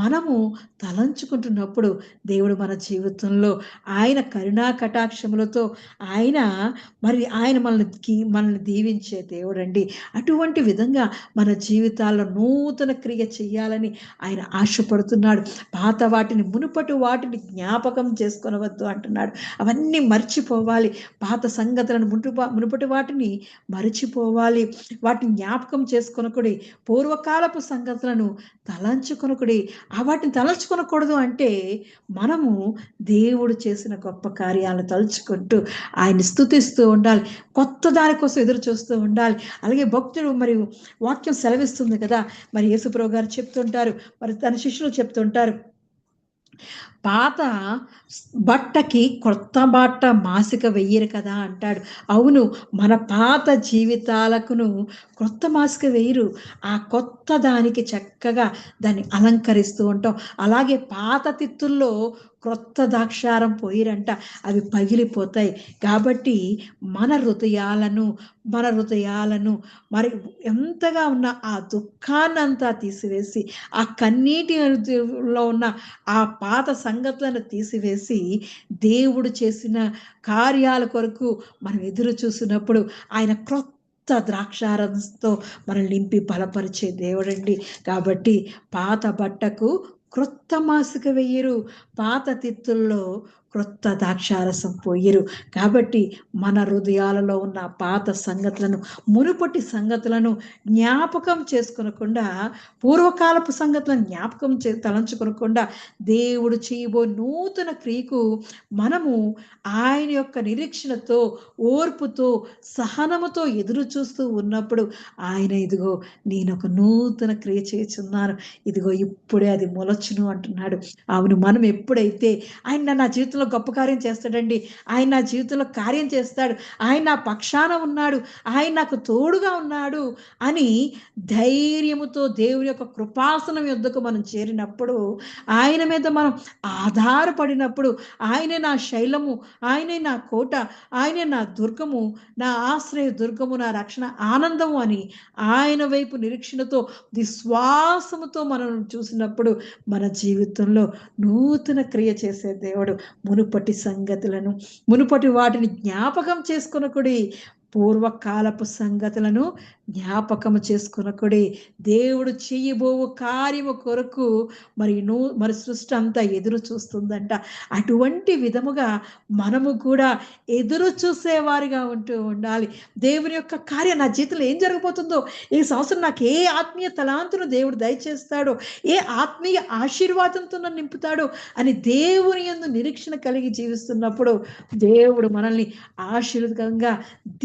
మనము తలంచుకుంటున్నప్పుడు దేవుడు మన జీవితంలో ఆయన కరుణా కటాక్షములతో ఆయన మనల్ని దీవించే దేవుడండి. అటువంటి విధంగా మన జీవితాల్లో నూతన క్రియ చేయాలని ఆయన ఆశపడుతున్నాడు. పాత వాటిని, మునుపటి వాటిని జ్ఞాపకం చేసుకొనవద్దు అంటున్నాడు. అవన్నీ మర్చిపోవాలి. పాత సంగతులను, మునుపటి వాటిని మర్చిపోవాలి. వాటిని జ్ఞాపకం చేసుకొనకుడి. పూర్వకాలపు సంగతులను తలంచుకొనకుడి. వాటిని తలంచుకొనకూడదు అంటే మనము దేవుడు చేసిన గొప్ప కార్యాలను తలుచుకుంటూ ఆయన్ని స్తుతిస్తూ ఉండాలి. కొత్త దాని కోసం ఎదురు చూస్తూ ఉండాలి. అలాగే భక్తుడు మరియు వాక్యం సెలవిస్తుంది కదా, మరి యేసుప్రభు గారు చెప్తుంటారు, మరి తన శిష్యులు చెప్తుంటారు, పాత బట్టకి కొత్త బట్ట మాసిక వెయ్యరు కదా అంటాడు. అవును, మన పాత జీవితాలకును కొత్త మాసిక వేయరు. ఆ కొత్త దానికి చక్కగా దాన్ని అలంకరిస్తూ ఉంటాం. అలాగే పాత తిత్తుల్లో క్రొత్త ద్రాక్షారం పోయిరంట, అవి పగిలిపోతాయి. కాబట్టి మన హృదయాలను మరి ఎంతగా ఉన్న ఆ దుఃఖాన్నంతా తీసివేసి, ఆ కన్నీటిలో ఉన్న ఆ పాత సంగతులను తీసివేసి, దేవుడు చేసిన కార్యాల కొరకు మనం ఎదురు చూసినప్పుడు ఆయన క్రొత్త ద్రాక్షారసంతో మనల్ని నింపి బలపరిచే దేవుడండి. కాబట్టి పాత బట్టకు క్రొత్త మాసిక వెయ్యరు, పాత తిత్తుల్లో క్రొత్త ద్రాక్షారసం పోయిరు. కాబట్టి మన హృదయాలలో ఉన్న పాత సంగతులను, మునుపటి సంగతులను జ్ఞాపకం చేసుకొనకుండా, పూర్వకాలపు సంగతులను జ్ఞాపకం తలంచుకొనకుండా, దేవుడు చేయబో నూతన క్రియకు మనము ఆయన యొక్క నిరీక్షణతో, ఓర్పుతో, సహనముతో ఎదురు చూస్తూ ఉన్నప్పుడు ఆయన ఇదిగో నేను ఒక నూతన క్రియ చేస్తున్నాను, ఇదిగో ఇప్పుడే అది మొలచును అంటున్నాడు. అవును, మనం ఎప్పుడైతే ఆయన నా జీవితంలో గొప్ప కార్యం చేస్తాడండి, ఆయన నా జీవితంలో కార్యం చేస్తాడు, ఆయన నా పక్షాన ఉన్నాడు, ఆయన నాకు తోడుగా ఉన్నాడు అని ధైర్యముతో దేవుని యొక్క కృపాసనం యొద్దకు మనం చేరినప్పుడు, ఆయన మీద మనం ఆధారపడినప్పుడు, ఆయనే నా శైలము, ఆయనే నా కోట, ఆయనే నా దుర్గము, నా ఆశ్రయ దుర్గము, నా రక్షణ ఆనందము అని ఆయన వైపు నిరీక్షణతో, విశ్వాసముతో మనం చూసినప్పుడు మన జీవితంలో నూతన క్రియ చేసే దేవుడు. మునుపటి సంగతులను, మునుపటి వాటిని జ్ఞాపకం చేసుకొనకుడి, పూర్వకాలపు సంగతులను జ్ఞాపకము చేసుకొనకుడి. దేవుడు చేయబోవు కార్యము కొరకు మరి సృష్టి అంతా ఎదురు చూస్తుందంట. అటువంటి విధముగా మనము కూడా ఎదురు చూసేవారిగా ఉండాలి. దేవుని యొక్క కార్యం, నా జీవితంలో ఏం జరగబోతుందో, ఈ సంవత్సరం నాకు ఏ ఆత్మీయ తలాంతును దేవుడు దయచేస్తాడో, ఏ ఆత్మీయ ఆశీర్వాదంతో నన్ను నింపుతాడో అని దేవుని యందు నిరీక్షణ కలిగి జీవిస్తున్నప్పుడు దేవుడు మనల్ని ఆశీర్వాదంగా,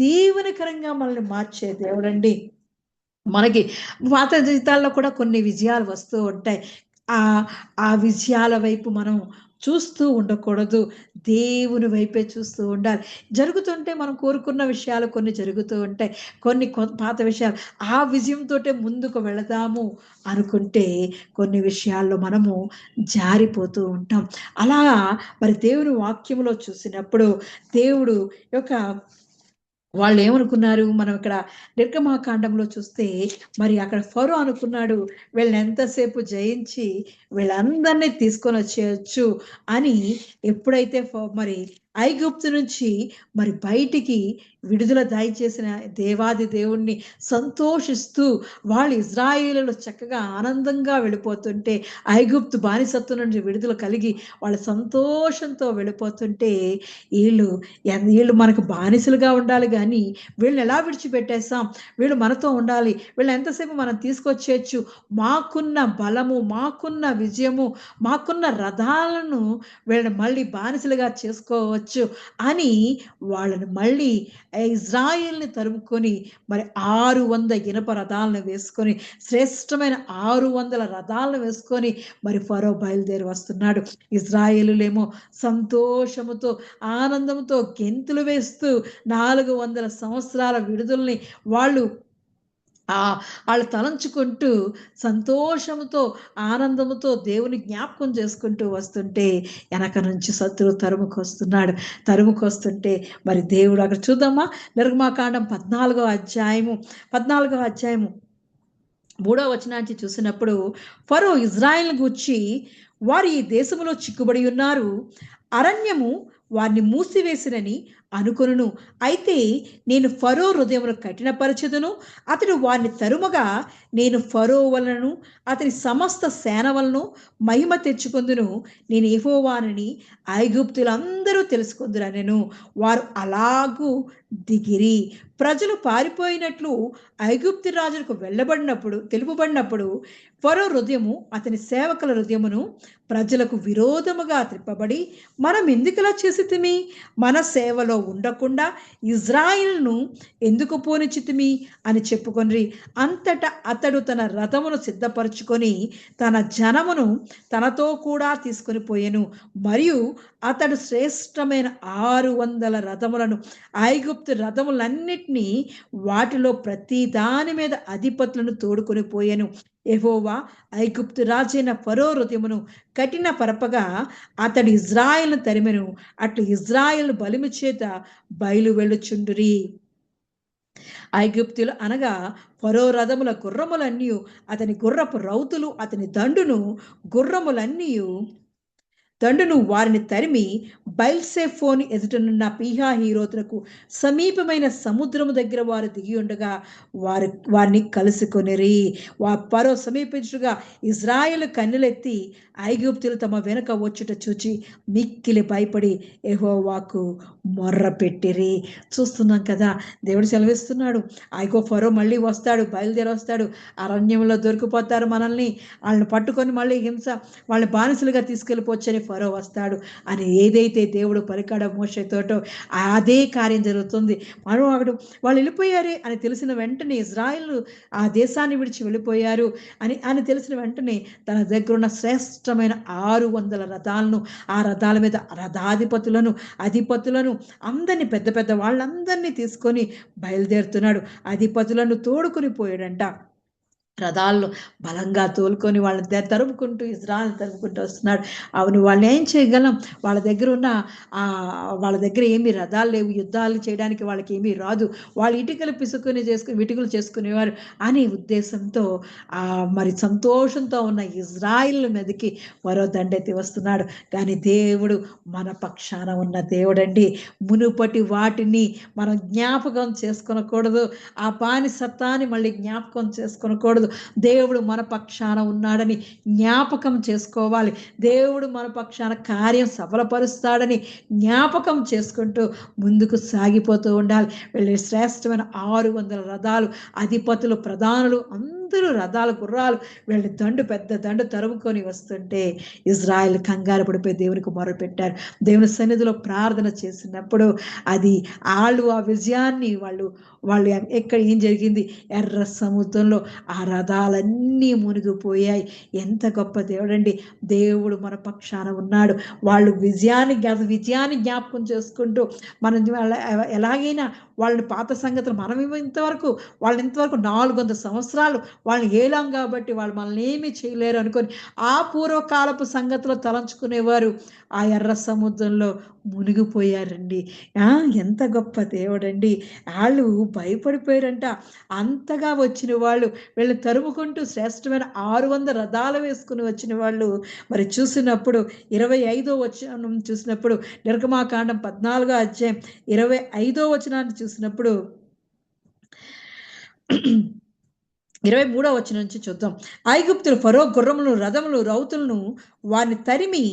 దీవెనకరంగా మనల్ని మార్చే దేవుడండి. మనకి పాత జీవితాల్లో కూడా కొన్ని విజయాలు వస్తూ ఉంటాయి. ఆ విజయాల వైపు మనం చూస్తూ ఉండకూడదు, దేవుని వైపే చూస్తూ ఉండాలి. జరుగుతుంటే మనం కోరుకున్న విషయాలు కొన్ని జరుగుతూ ఉంటాయి, కొన్ని పాత విషయాలు, ఆ విజయంతో ముందుకు వెళదాము అనుకుంటే కొన్ని విషయాల్లో మనము జారిపోతూ ఉంటాం. అలా మరి దేవుని వాక్యంలో చూసినప్పుడు దేవుడు యొక్క వాళ్ళు ఏమనుకున్నారు, మనం ఇక్కడ నిర్గమాకాండంలో చూస్తే మరి అక్కడ ఫరో అనుకున్నాడు, వీళ్ళని ఎంతసేపు జయించి వీళ్ళందరినీ తీసుకొని వచ్చేయచ్చు అని. ఎప్పుడైతే మరి ఐగుప్తు నుంచి మరి బయటికి విడుదల దయచేసిన దేవాది దేవుణ్ణి సంతోషిస్తూ వాళ్ళు ఇజ్రాయేలులో చక్కగా ఆనందంగా వెళ్ళిపోతుంటే, ఐగుప్తు బానిసత్వం నుండి విడుదల కలిగి వాళ్ళ సంతోషంతో వెళ్ళిపోతుంటే, వీళ్ళు మనకు బానిసలుగా ఉండాలి కానీ వీళ్ళని ఎలా విడిచిపెట్టేస్తాం, వీళ్ళు మనతో ఉండాలి, వీళ్ళు ఎంతసేపు మనం తీసుకొచ్చేయచ్చు, మాకున్న బలము, మాకున్న విజయము, మాకున్న రథాలను వీళ్ళని మళ్ళీ బానిసలుగా చేసుకోవచ్చు అని వాళ్ళని మళ్ళీ ఇజ్రాయేల్ని తరుముకొని మరి 600 ఇనప రథాలను వేసుకొని, శ్రేష్టమైన 600 రథాలను వేసుకొని మరి ఫరో బయలుదేరి వస్తున్నాడు. ఇజ్రాయేలులేమో సంతోషముతో, ఆనందంతో గెంతులు వేస్తూ 400 సంవత్సరాల విడుదలని వాళ్ళు వాళ్ళు తలంచుకుంటూ సంతోషంతో ఆనందంతో దేవుని జ్ఞాపకం చేసుకుంటూ వస్తుంటే వెనక నుంచి శత్రువు తరుముకొస్తుంటే మరి దేవుడు అక్కడ చూద్దామా, నిర్గమాకాండం 14వ అధ్యాయము 3వ వచనాన్ని చూసినప్పుడు, ఫరో ఇజ్రాయెల్ గూర్చి వారు ఈ దేశములో చిక్కుబడి ఉన్నారు, అరణ్యము వారిని మూసివేసినని అనుకొనును. అయితే నేను ఫరో హృదయమును కఠినపరచెదను, అతడు వారిని తరుమగా నేను ఫరో వలనను అతని సమస్త సేన వలను మహిమ తెచ్చుకొందును. నేను యెహోవానని ఐగుప్తులందరూ తెలుసుకొందురనెను. వారు అలాగూ దిగిరి. ప్రజలు పారిపోయినట్లు ఐగుప్తు రాజులకు తెలుపబడినప్పుడు ఫరో హృదయము అతని సేవకుల హృదయమును ప్రజలకు విరోధముగా త్రిప్పబడి, మనం ఎందుకులా చేసితిమి, మన సేవలో ఉండకుండా ఇజ్రాయిల్ను ఎందుకు పోనిచ్చితిమి అని చెప్పుకొనిరి. అంతటా అతడు తన రథమును సిద్ధపరచుకొని తన జనమును తనతో కూడా తీసుకొని పోయెను. మరియు అతడు శ్రేష్టమైన 600 రథములను, ఐగుప్తు రథములన్నిటినీ, వాటిలో ప్రతి దాని మీద అధిపతులను తోడుకొని పోయెను. యెహోవా ఐగుప్తు రాజైన ఫరో హృదయమును కఠిన పరపగా అతడు ఇజ్రాయెల్ను తరిమెను. అట్లు ఇజ్రాయెల్ బలిమి చేత బయలు వెళ్ళుచుండురి. ఐగుప్తులు అనగా ఫరో రథముల గుర్రములన్నీ, అతని గుర్రపు రౌతులు, అతని దండును వారిని తరిమి బయల్సెఫోను ఎదుటనున్న పీహహీరోతులకు సమీపమైన సముద్రము దగ్గర వారు దిగి ఉండగా వారిని కలుసుకొనిరి. ఫరో సమీపించుగా ఇజ్రాయేలు కన్నులెత్తి ఐగుప్తులు తమ వెనుక వచ్చుట చూచి మిక్కిలి భయపడి యెహోవాకు మొర్ర పెట్టిరి. చూస్తున్నాం కదా, దేవుడు సెలవిస్తున్నాడు, ఐగో ఫరో మళ్ళీ వస్తాడు, బయలుదేరి వస్తాడు, అరణ్యంలో దొరికిపోతారు, వాళ్ళని పట్టుకొని మళ్ళీ వాళ్ళని బానిసలుగా తీసుకెళ్ళిపోవచ్చని ఫరో వస్తాడు అని ఏదైతే దేవుడు పలికాడో మోషేతోటో అదే కార్యం జరుగుతుంది. వాళ్ళు వెళ్ళిపోయారే అని తెలిసిన వెంటనే, ఇజ్రాయిల్ ఆ దేశాన్ని విడిచి వెళ్ళిపోయారు అని తెలిసిన వెంటనే తన దగ్గర ఉన్న శ్రేష్టమైన 600 రథాలను, ఆ రథాల మీద అధిపతులను అందరినీ, పెద్ద పెద్ద వాళ్ళందరినీ తీసుకొని బయలుదేరుతున్నాడు. అధిపతులను తోడుకొని పోయాడంట. రథాల్లో బలంగా తోలుకొని వాళ్ళని తరుముకుంటూ వస్తున్నాడు. అవును, వాళ్ళని ఏం చేయగలం, వాళ్ళ దగ్గర ఏమీ రథాలు లేవు, యుద్ధాలు చేయడానికి వాళ్ళకి ఏమీ రాదు, వాళ్ళు ఇటుకలు చేసుకునేవారు అనే ఉద్దేశంతో మరి సంతోషంతో ఉన్న ఇజ్రాయిల్ మీదకి మరో దండెత్తి వస్తున్నాడు. కానీ దేవుడు మన పక్షాన ఉన్న దేవుడండి. మునుపటి వాటిని మనం జ్ఞాపకం చేసుకొనకూడదు, ఆ బానిసత్వాన్ని మళ్ళీ జ్ఞాపకం చేసుకొనకూడదు. దేవుడు మన పక్షాన ఉన్నాడని జ్ఞాపకం చేసుకోవాలి. దేవుడు మన పక్షాన కార్యం సఫలపరుస్తాడని జ్ఞాపకం చేసుకుంటూ ముందుకు సాగిపోతూ ఉండాలి. వెళ్ళి శ్రేష్టమైన 600 రథాలు, అధిపతులు, ప్రధానులు అందరూ రథాలు, గుర్రాలు వీళ్ళని పెద్ద దండు తరుముకొని వస్తుంటే ఇజ్రాయెల్ కంగారు పడిపోయి దేవునికి మొరపెట్టారు. దేవుని సన్నిధిలో ప్రార్థన చేసినప్పుడు అది వాళ్ళు ఆ విజయాన్ని వాళ్ళు ఎక్కడ ఏం జరిగింది, ఎర్ర సముద్రంలో ఆ రథాలన్నీ మునిగిపోయాయి. ఎంత గొప్ప దేవుడండి, దేవుడు మన పక్షాన ఉన్నాడు. వాళ్ళు విజయాన్ని జ్ఞాపకం చేసుకుంటూ మనం ఎలాగైనా వాళ్ళని పాత సంగతులు వాళ్ళని ఇంతవరకు 400 సంవత్సరాలు వాళ్ళని ఏలాం కాబట్టి వాళ్ళు మనల్ని ఏమీ చేయలేరు అనుకొని ఆ పూర్వకాలపు సంగతులు తలంచుకునేవారు ఆ ఎర్ర సముద్రంలో మునిగిపోయారండి. ఎంత గొప్ప దేవుడండి. వాళ్ళు భయపడిపోయారంట. అంతగా వచ్చిన వాళ్ళు వీళ్ళని తరుముకుంటూ శ్రేష్టమైన 600 రథాలు వేసుకుని వచ్చిన వాళ్ళు మరి చూసినప్పుడు 25వ వచనం చూసినప్పుడు, నిర్గమాకాండం 14వ అధ్యాయం 25వ వచనాన్ని చూసినప్పుడు 23వ వచనం నుంచి చూద్దాం. ఐగుప్తులు ఫరో గుర్రములను, రథములు, రౌతులను వారిని తరిమి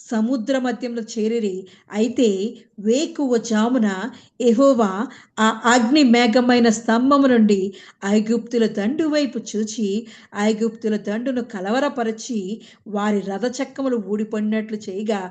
సముద్ర మధ్యంలో చేరిరి. అయితే వేకువ జామున యెహోవా ఆ అగ్ని మేఘమైన స్తంభము నుండి ఐగుప్తుల దండు వైపు చూచి ఐగుప్తుల దండును కలవరపరిచి వారి రథచక్రములు ఊడిపడినట్లు చేయగా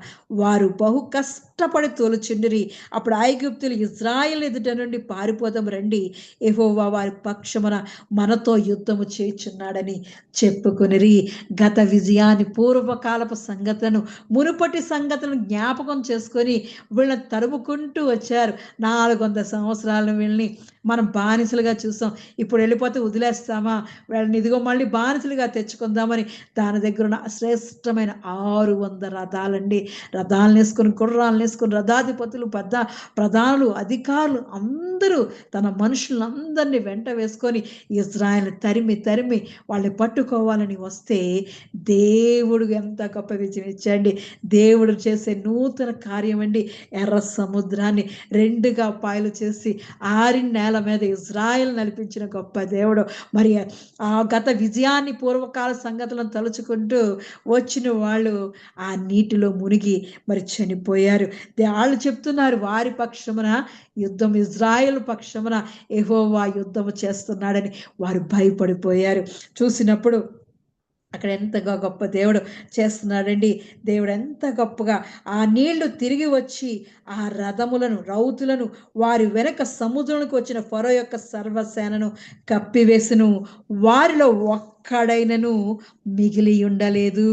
వారు బహు కష్టపడి తోలుచుండిరి. అప్పుడు ఐగుప్తులు ఇజ్రాయెల్ ఎదుట నుండి పారిపోదాం రండి, యెహోవా వారి పక్షమున మనతో యుద్ధము చేయుచున్నాడని చెప్పుకొనిరి. గత విజయాన్ని, పూర్వకాలపు సంగతులను, మునుపటి సంగతులను జ్ఞాపకం చేసుకొని వీళ్ళని తరుముకుంటూ వచ్చారు. 400 సంవత్సరాలను వీళ్ళని మనం బానిసలుగా చూసాం. ఇప్పుడు వెళ్ళిపోతే వదిలేస్తామా, వాళ్ళని ఇదిగో మళ్ళీ బానిసలుగా తెచ్చుకుందామని దాని దగ్గర ఉన్న శ్రేష్టమైన 600 రథాలండి. రథాలను వేసుకొని, గుర్రాలను వేసుకొని, రథాధిపతులు, ప్రధానులు, అధికారులు అందరూ తన మనుషులందరినీ వెంట వేసుకొని ఇజ్రాయెల్ని తరిమి వాళ్ళని పట్టుకోవాలని వస్తే దేవుడు ఎంత గొప్ప విజయం ఇచ్చాడండి. దేవుడు చేసే నూతన కార్యం అండి. ఎర్ర సముద్రాన్ని 2గా పాయలు చేసి ఆరిన నేల మీద ఇజ్రాయెల్ నడిపించిన గొప్ప దేవుడు. మరి ఆ గత విజయాన్ని, పూర్వకాల సంగతులను తలుచుకుంటూ వచ్చిన వాళ్ళు ఆ నీటిలో మునిగి మరి చనిపోయారు. వాళ్ళు చెప్తున్నారు వారి పక్షమున యుద్ధం, ఇజ్రాయెల్ పక్షమున యెహోవా యుద్ధము చేస్తున్నాడని వారు భయపడిపోయారు. చూసినప్పుడు అక్కడ ఎంతగా గొప్ప దేవుడు చేస్తున్నాడండి. దేవుడు ఎంత గొప్పగా ఆ నీళ్లు తిరిగి వచ్చి ఆ రథములను, రౌతులను, వారి వెనక సముద్రంలోకి వచ్చిన ఫరో యొక్క సర్వసేనను కప్పివేసును, వారిలో ఒక్కడైనను మిగిలి ఉండలేదు.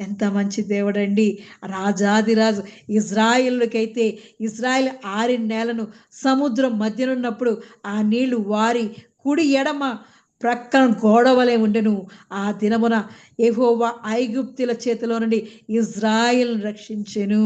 ఎంత మంచి దేవుడండి. రాజాదిరాజు ఇజ్రాయిల్కైతే ఇజ్రాయిల్ ఆరిన నేలను సముద్రం మధ్యనున్నప్పుడు ఆ నీళ్లు వారి కుడి ఎడమ ప్రక్కన గోడవలే ఉండెను. ఆ దినమున యెహోవా ఐగుప్తుల చేతిలో నుండి ఇజ్రాయిల్ రక్షించెను.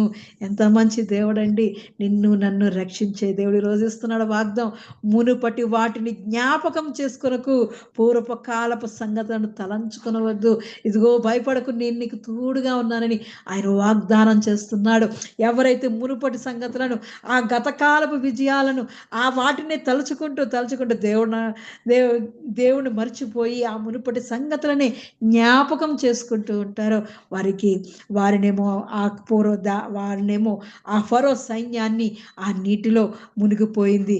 ఎంత మంచి దేవుడండి. నిన్ను నన్ను రక్షించే దేవుడు ఈరోజు ఇస్తున్నాడు వాగ్దానం. మునుపటి వాటిని జ్ఞాపకం చేసుకొనకు, పూర్వపు కాలపు సంగతులను తలంచుకొనవద్దు. ఇదిగో భయపడకు, నేను నీకు తోడుగా ఉన్నానని ఆయన వాగ్దానం చేస్తున్నాడు. ఎవరైతే మునుపటి సంగతులను, ఆ గతకాలపు విజయాలను, ఆ వాటిని తలుచుకుంటూ దేవుడు మర్చిపోయి ఆ మునుపటి సంగతులని జ్ఞాపకం చేసుకుంటూ ఉంటారో వారినేమో ఆ ఫరో సైన్యాన్ని ఆ నీటిలో మునిగిపోయింది.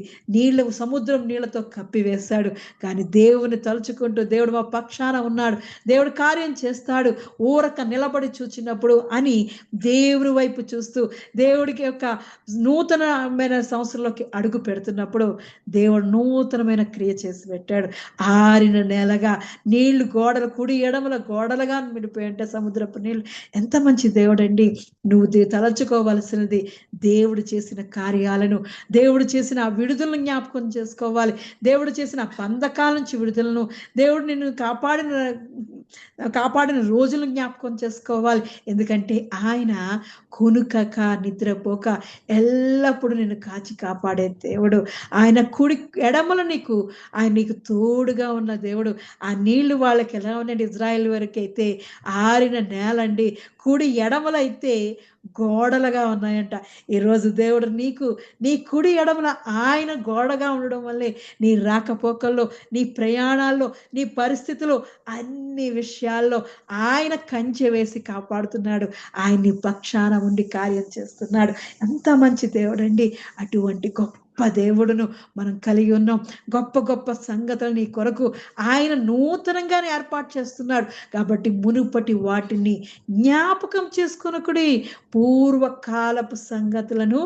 సముద్రం నీళ్లతో కప్పివేశాడు. కానీ దేవుని తలుచుకుంటూ దేవుడు మా పక్షాన ఉన్నాడు, దేవుడు కార్యం చేస్తాడు, ఊరక నిలబడి చూచినప్పుడు అని దేవుని వైపు చూస్తూ దేవుడికి యొక్క నూతనమైన సంవత్సరంలోకి అడుగు పెడుతున్నప్పుడు దేవుడు నూతనమైన క్రియ చేసి పెట్టాడు. ఆరిన నేలగా నీళ్లు గోడలు, కుడి ఎడమల గోడలుగా మిడిపోయి అంటే సముద్రపు నీళ్ళు. ఎంత మంచి దేవుడండి. నువ్వు తలచుకోవలసినది దేవుడు చేసిన కార్యాలను, దేవుడు చేసిన విడుదలను జ్ఞాపకం చేసుకోవాలి. దేవుడు చేసిన బంధకాల నుంచి విడుదలను, దేవుడు నిన్ను కాపాడిన రోజులను జ్ఞాపకం చేసుకోవాలి. ఎందుకంటే ఆయన కొనుకక నిద్రపోక ఎల్లప్పుడూ నిన్ను కాచి కాపాడే దేవుడు. ఆయన కుడి ఎడమల ఆయన నీకు తోడుగా ఉన్న దేవుడు. ఆ నీళ్లు వాళ్ళకి ఎలా ఉన్నాయండి? ఇజ్రాయెల్ వరకు అయితే ఆరిన నేలండి, కుడి ఎడమలైతే గోడలుగా ఉన్నాయంట. ఈరోజు దేవుడు నీ కుడి ఎడమల ఆయన గోడగా ఉండడం వల్లే నీ రాకపోకల్లో, నీ ప్రయాణాల్లో, నీ పరిస్థితుల్లో, అన్ని విషయాల్లో ఆయన కంచె వేసి కాపాడుతున్నాడు. ఆయన నీ పక్షాన ఉండి కార్యం చేస్తున్నాడు. ఎంత మంచి దేవుడండి. అటువంటి గొప్ప దేవుడును మనం కలిగి ఉన్నాం. గొప్ప గొప్ప సంగతులు నీ కొరకు ఆయన నూతనంగానే ఏర్పాటు చేస్తున్నాడు. కాబట్టి మునుపటి వాటిని జ్ఞాపకం చేసుకొనకుడి, పూర్వకాలపు సంగతులను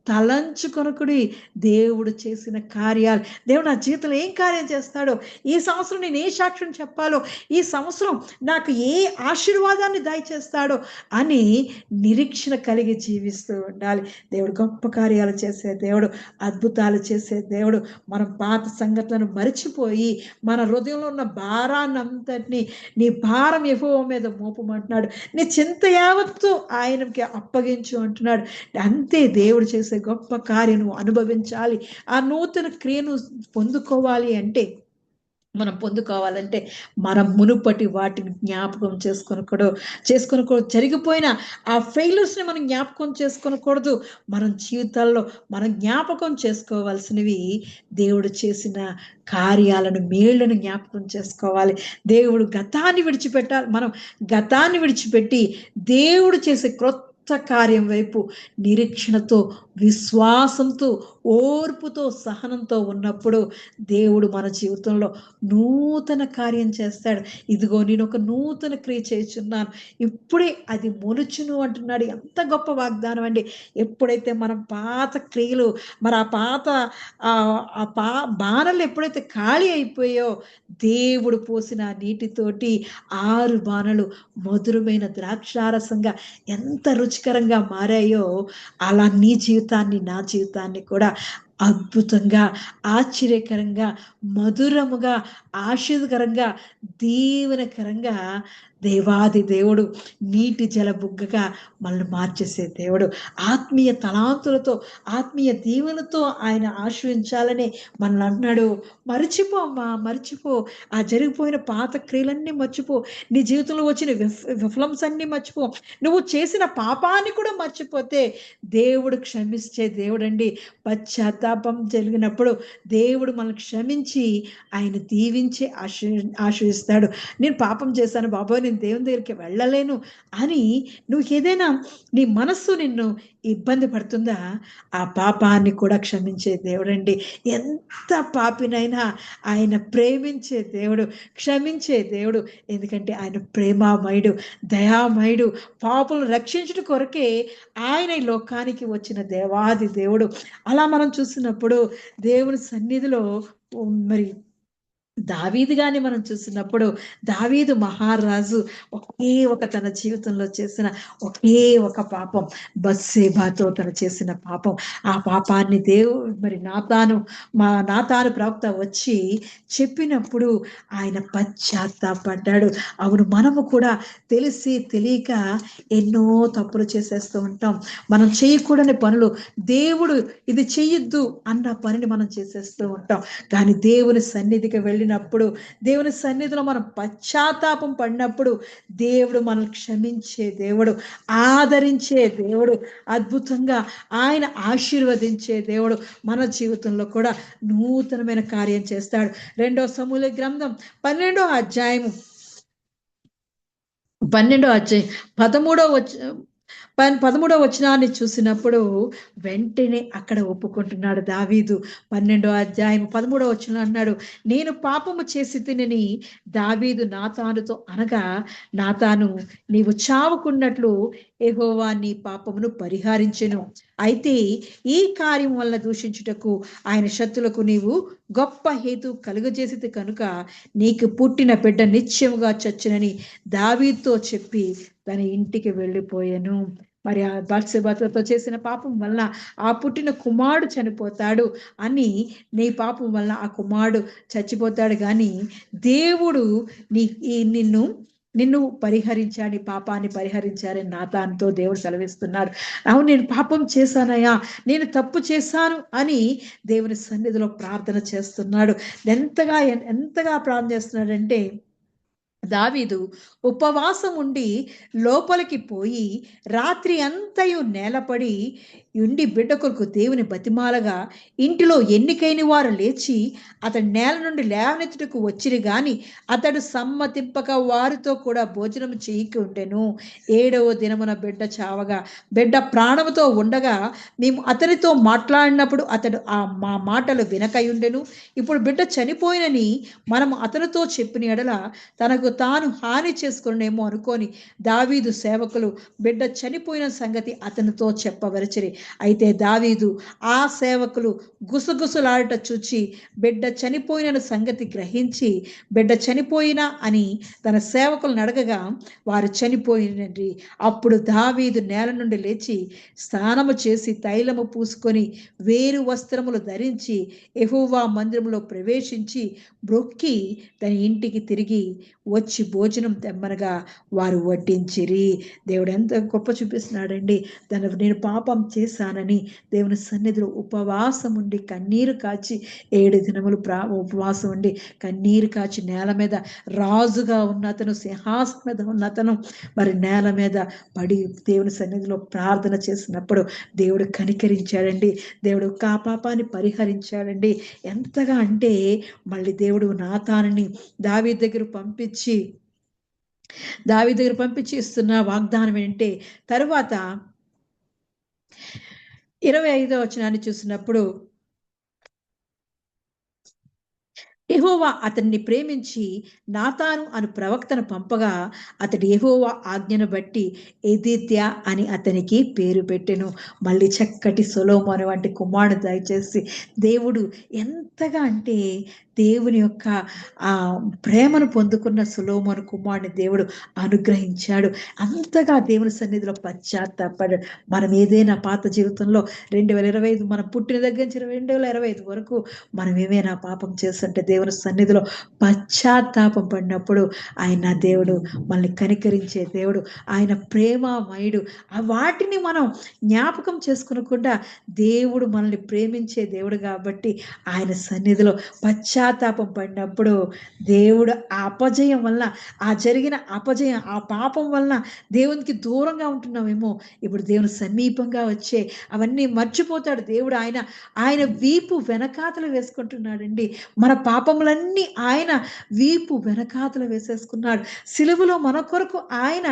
తలంచుకొనకుడి. దేవుడు చేసిన కార్యాలు, దేవుడు నా జీవితంలో ఏం కార్యం చేస్తాడో, ఈ సంవత్సరం నేను ఏ సాక్ష్యం చెప్పాలో, ఈ సంవత్సరం నాకు ఏ ఆశీర్వాదాన్ని దయచేస్తాడో అని నిరీక్షణ కలిగి జీవిస్తూ ఉండాలి. దేవుడు గొప్ప కార్యాలు చేసే దేవుడు, అద్భుతాలు చేసే దేవుడు. మనం పాత సంగతులను మరిచిపోయి మన హృదయంలో ఉన్న భారాన్నంతటినీ, నీ భారం యెహోవా మీద మోపమంటున్నాడు, నీ చింత యావత్తు ఆయనకి అప్పగించు అంటున్నాడు. అంతే దేవుడు చేసే గొప్ప కార్యం అనుభవించాలి. ఆ నూతన క్రియను పొందుకోవాలంటే మనం మునుపటి వాటిని జ్ఞాపకం చేసుకొనకూడదు. జరిగిపోయిన ఆ ఫెయిల్యూర్స్ని మనం జ్ఞాపకం చేసుకొనకూడదు. మనం జీవితాల్లో మనం జ్ఞాపకం చేసుకోవాల్సినవి దేవుడు చేసిన కార్యాలను, మేళ్లను జ్ఞాపకం చేసుకోవాలి. దేవుడు గతాన్ని విడిచిపెట్టాలి. మనం గతాన్ని విడిచిపెట్టి దేవుడు చేసే క్రొత్త కార్యం వైపు నిరీక్షణతో, విశ్వాసంతో, ఓర్పుతో, సహనంతో ఉన్నప్పుడు దేవుడు మన జీవితంలో నూతన కార్యం చేస్తాడు. ఇదిగో నేను ఒక నూతన క్రియ చేస్తున్నాను, ఇప్పుడే అది మొలుచును అంటున్నాడు. ఎంత గొప్ప వాగ్దానం అండి. ఎప్పుడైతే మనం పాత క్రియలు, మరి ఆ బాణలు ఎప్పుడైతే ఖాళీ అయిపోయో, దేవుడు పోసిన నీటితోటి 6 బాణలు మధురమైన ద్రాక్షారసంగా ఎంత రుచికరంగా మారాయో, అలా నీ జీవితాన్ని, నా జీవితాన్ని కూడా అద్భుతంగా, ఆశ్చర్యకరంగా, మధురముగా, ఆశీర్వదకరంగా, దీవెనకరంగా దేవాది దేవుడు నీటి జల బుగ్గగా మనల్ని మార్చేసే దేవుడు. ఆత్మీయ తలాంతులతో, ఆత్మీయ దీవెనతో ఆయన ఆశ్రయించాలని మనల్ని అన్నాడు. మర్చిపో అమ్మా, మర్చిపో. ఆ జరిగిపోయిన పాత క్రియలన్నీ మర్చిపో. నీ జీవితంలో వచ్చిన విఫలమ్స్ అన్నీ మర్చిపో. నువ్వు చేసిన పాపాన్ని కూడా మర్చిపోతే దేవుడు క్షమించే దేవుడండి. పశ్చాత్తాపం జరిగినప్పుడు దేవుడు మనల్ని క్షమించి ఆయన దీవించి ఆశీర్వదిస్తాడు. నేను పాపం చేశాను బాబోయ్, నేను దేవుని దగ్గరికి వెళ్ళలేను అని నువ్వు ఏదైనా నీ మనస్సు నిన్ను ఇబ్బంది పడుతుందా, ఆ పాపాన్ని కూడా క్షమించే దేవుడండి. ఎంత పాపినైనా ఆయన ప్రేమించే దేవుడు, క్షమించే దేవుడు. ఎందుకంటే ఆయన ప్రేమామయుడు, దయామయుడు. పాపులను రక్షించుట కొరకే ఆయన ఈ లోకానికి వచ్చిన దేవాది దేవుడు. అలా మనం చూసినప్పుడు దేవుని సన్నిధిలో మరి దావీదు గాని మనం చూసినప్పుడు, దావీదు మహారాజు ఒకే ఒక తన జీవితంలో చేసిన ఒకే ఒక పాపం, బత్షెబాతో తను చేసిన పాపం. ఆ పాపాన్ని మరి నాతాను ప్రవక్త వచ్చి చెప్పినప్పుడు ఆయన పశ్చాత్తాపడ్డాడు. అవును, మనము కూడా తెలిసి తెలియక ఎన్నో తప్పులు చేసేస్తూ ఉంటాం. మనం చేయకూడని పనులు, దేవుడు ఇది చెయ్యొద్దు అన్న పనిని మనం చేసేస్తూ ఉంటాం. కానీ దేవుని సన్నిధికి వెళ్ళినప్పుడు, దేవుని సన్నిధిలో మనం పశ్చాత్తాపం పడినప్పుడు దేవుడు మనల్ని క్షమించే దేవుడు, ఆదరించే దేవుడు, అద్భుతంగా ఆయన ఆశీర్వదించే దేవుడు. మన జీవితంలో కూడా నూతనమైన కార్యం చేస్తాడు. 2వ సమూయేలు గ్రంథం 12వ అధ్యాయము 13వ వచనాన్ని చూసినప్పుడు వెంటనే అక్కడ ఒప్పుకుంటున్నాడు దావీదు. 12వ అధ్యాయం 13వ వచనం అన్నాడు, నేను పాపము చేసి తినని దావీదు నాతానుతో అనగా, నాతాను నీవు చావుకున్నట్లు యెహోవా నీ పాపమును పరిహరించెను. అయితే ఈ కార్యం వల్ల దూషించుటకు ఆయన శత్రులకు నీవు గొప్ప హేతు కలుగజేసితి కనుక నీకు పుట్టిన బిడ్డ నిశ్చయముగా చచ్చునని దావీదుతో చెప్పి తన ఇంటికి వెళ్ళిపోయాను. మరి ఆ బత్షెబాతో చేసిన పాపం వల్ల ఆ పుట్టిన కుమారుడు చనిపోతాడు అని, నీ పాపం వల్ల ఆ కుమారుడు చచ్చిపోతాడు, కానీ దేవుడు నిన్ను పరిహరించాడు, పాపాన్ని పరిహరించారని నాతానుతో దేవుడు సెలవిస్తున్నాడు. అవును, నేను పాపం చేశానయ్యా, నేను తప్పు చేశాను అని దేవుని సన్నిధిలో ప్రార్థన చేస్తున్నాడు. ఎంతగా ప్రార్థన చేస్తున్నాడంటే, దావీదు ఉపవాసం ఉండి లోపలికి పోయి రాత్రి అంతయు నేలపడి ఉండి బిడ్డ కొరకు దేవుని బతిమాలగా, ఇంటిలో ఎన్నికైన వారు లేచి అతడు నేల నుండి లేవనెత్తుటకు వచ్చిరి గాని అతడు సమ్మతింపక వారితో కూడా భోజనం చేయక ఉండెను. 7వ దినమున బిడ్డ చావగా బిడ్డ ప్రాణముతో ఉండగా మేము అతనితో మాట్లాడినప్పుడు అతడు మా మాటలు వినకయుండెను. ఇప్పుడు బిడ్డ చనిపోయినని మనము అతనితో చెప్పిన ఎడల తనకు తాను హాని చేసుకునేమో అనుకొని దావీదు సేవకులు బిడ్డ చనిపోయిన సంగతి అతనితో చెప్పవరచిరి. అయితే దావీదు ఆ సేవకులు గుసగుసలాడట చూచి బిడ్డ చనిపోయిన సంగతి గ్రహించి బిడ్డ చనిపోయినా అని తన సేవకులను అడగగా వారు చనిపోయినది. అప్పుడు దావీదు నేల నుండి లేచి స్నానము చేసి తైలము పూసుకొని వేరు వస్త్రములు ధరించి యెహోవా మందిరంలో ప్రవేశించి బ్రొక్కి తన ఇంటికి తిరిగి వచ్చి భోజనం తెమ్మనగా వారు వడ్డించిరి. దేవుడు ఎంత గొప్ప చూపిస్తున్నాడండి. నేను పాపం చేశానని దేవుని సన్నిధిలో ఉపవాసం ఉండి కన్నీరు కాచి 7 దినములు ఉపవాసం ఉండి కన్నీరు కాచి నేల మీద రాజుగా ఉన్న అతను, సింహాసనం మీద ఉన్న అతను మరి నేల మీద పడి దేవుని సన్నిధిలో ప్రార్థన చేసినప్పుడు దేవుడు కనికరించాడండి. దేవుడు ఆ పాపాన్ని పరిహరించాడండి. ఎంతగా అంటే మళ్ళీ దేవుడు నాతానుని దావీదు దగ్గర పంపించి ఇస్తున్న వాగ్దానం ఏంటంటే, తరువాత 25వ వచనాన్ని చూసినప్పుడు, యెహోవా అతన్ని ప్రేమించి నాతాను అను ప్రవక్తను పంపగా అతడు యెహోవా ఆజ్ఞను బట్టి ఎదిద్యా అని అతనికి పేరు పెట్టెను. మళ్ళీ చక్కటి సొలొమోను వంటి కుమారుడు దయచేసి దేవుడు ఎంతగా అంటే దేవుని యొక్క ఆ ప్రేమను పొందుకున్న సొలొమోను కుమారుని దేవుడు అనుగ్రహించాడు. అంతగా దేవుని సన్నిధిలో పశ్చాత్తాపడ్డాడు. మనం ఏదైనా పాత జీవితంలో 2025 మనం పుట్టిన దగ్గర నుంచి 2025 వరకు మనం ఏమైనా పాపం చేస్తుంటే దేవుని సన్నిధిలో పశ్చాత్తాపం పడినప్పుడు ఆయన దేవుడు మనల్ని కనికరించే దేవుడు, ఆయన ప్రేమమయుడు. వాటిని మనం జ్ఞాపకం చేసుకునకుండా దేవుడు మనల్ని ప్రేమించే దేవుడు కాబట్టి ఆయన సన్నిధిలో పశ్చాత్తాపం పడినప్పుడు దేవుడు ఆ అపజయం వల్ల, ఆ జరిగిన అపజయం, ఆ పాపం వలన దేవునికి దూరంగా ఉంటున్నామేమో, ఇప్పుడు దేవుని సమీపంగా వచ్చే అవన్నీ మర్చిపోతాడు దేవుడు. ఆయన వీపు వెనకాతలు వేసుకుంటున్నాడండి. మన పాపములన్నీ ఆయన వీపు వెనకాతలు వేసేసుకున్నాడు. సిలువలో మన కొరకు ఆయన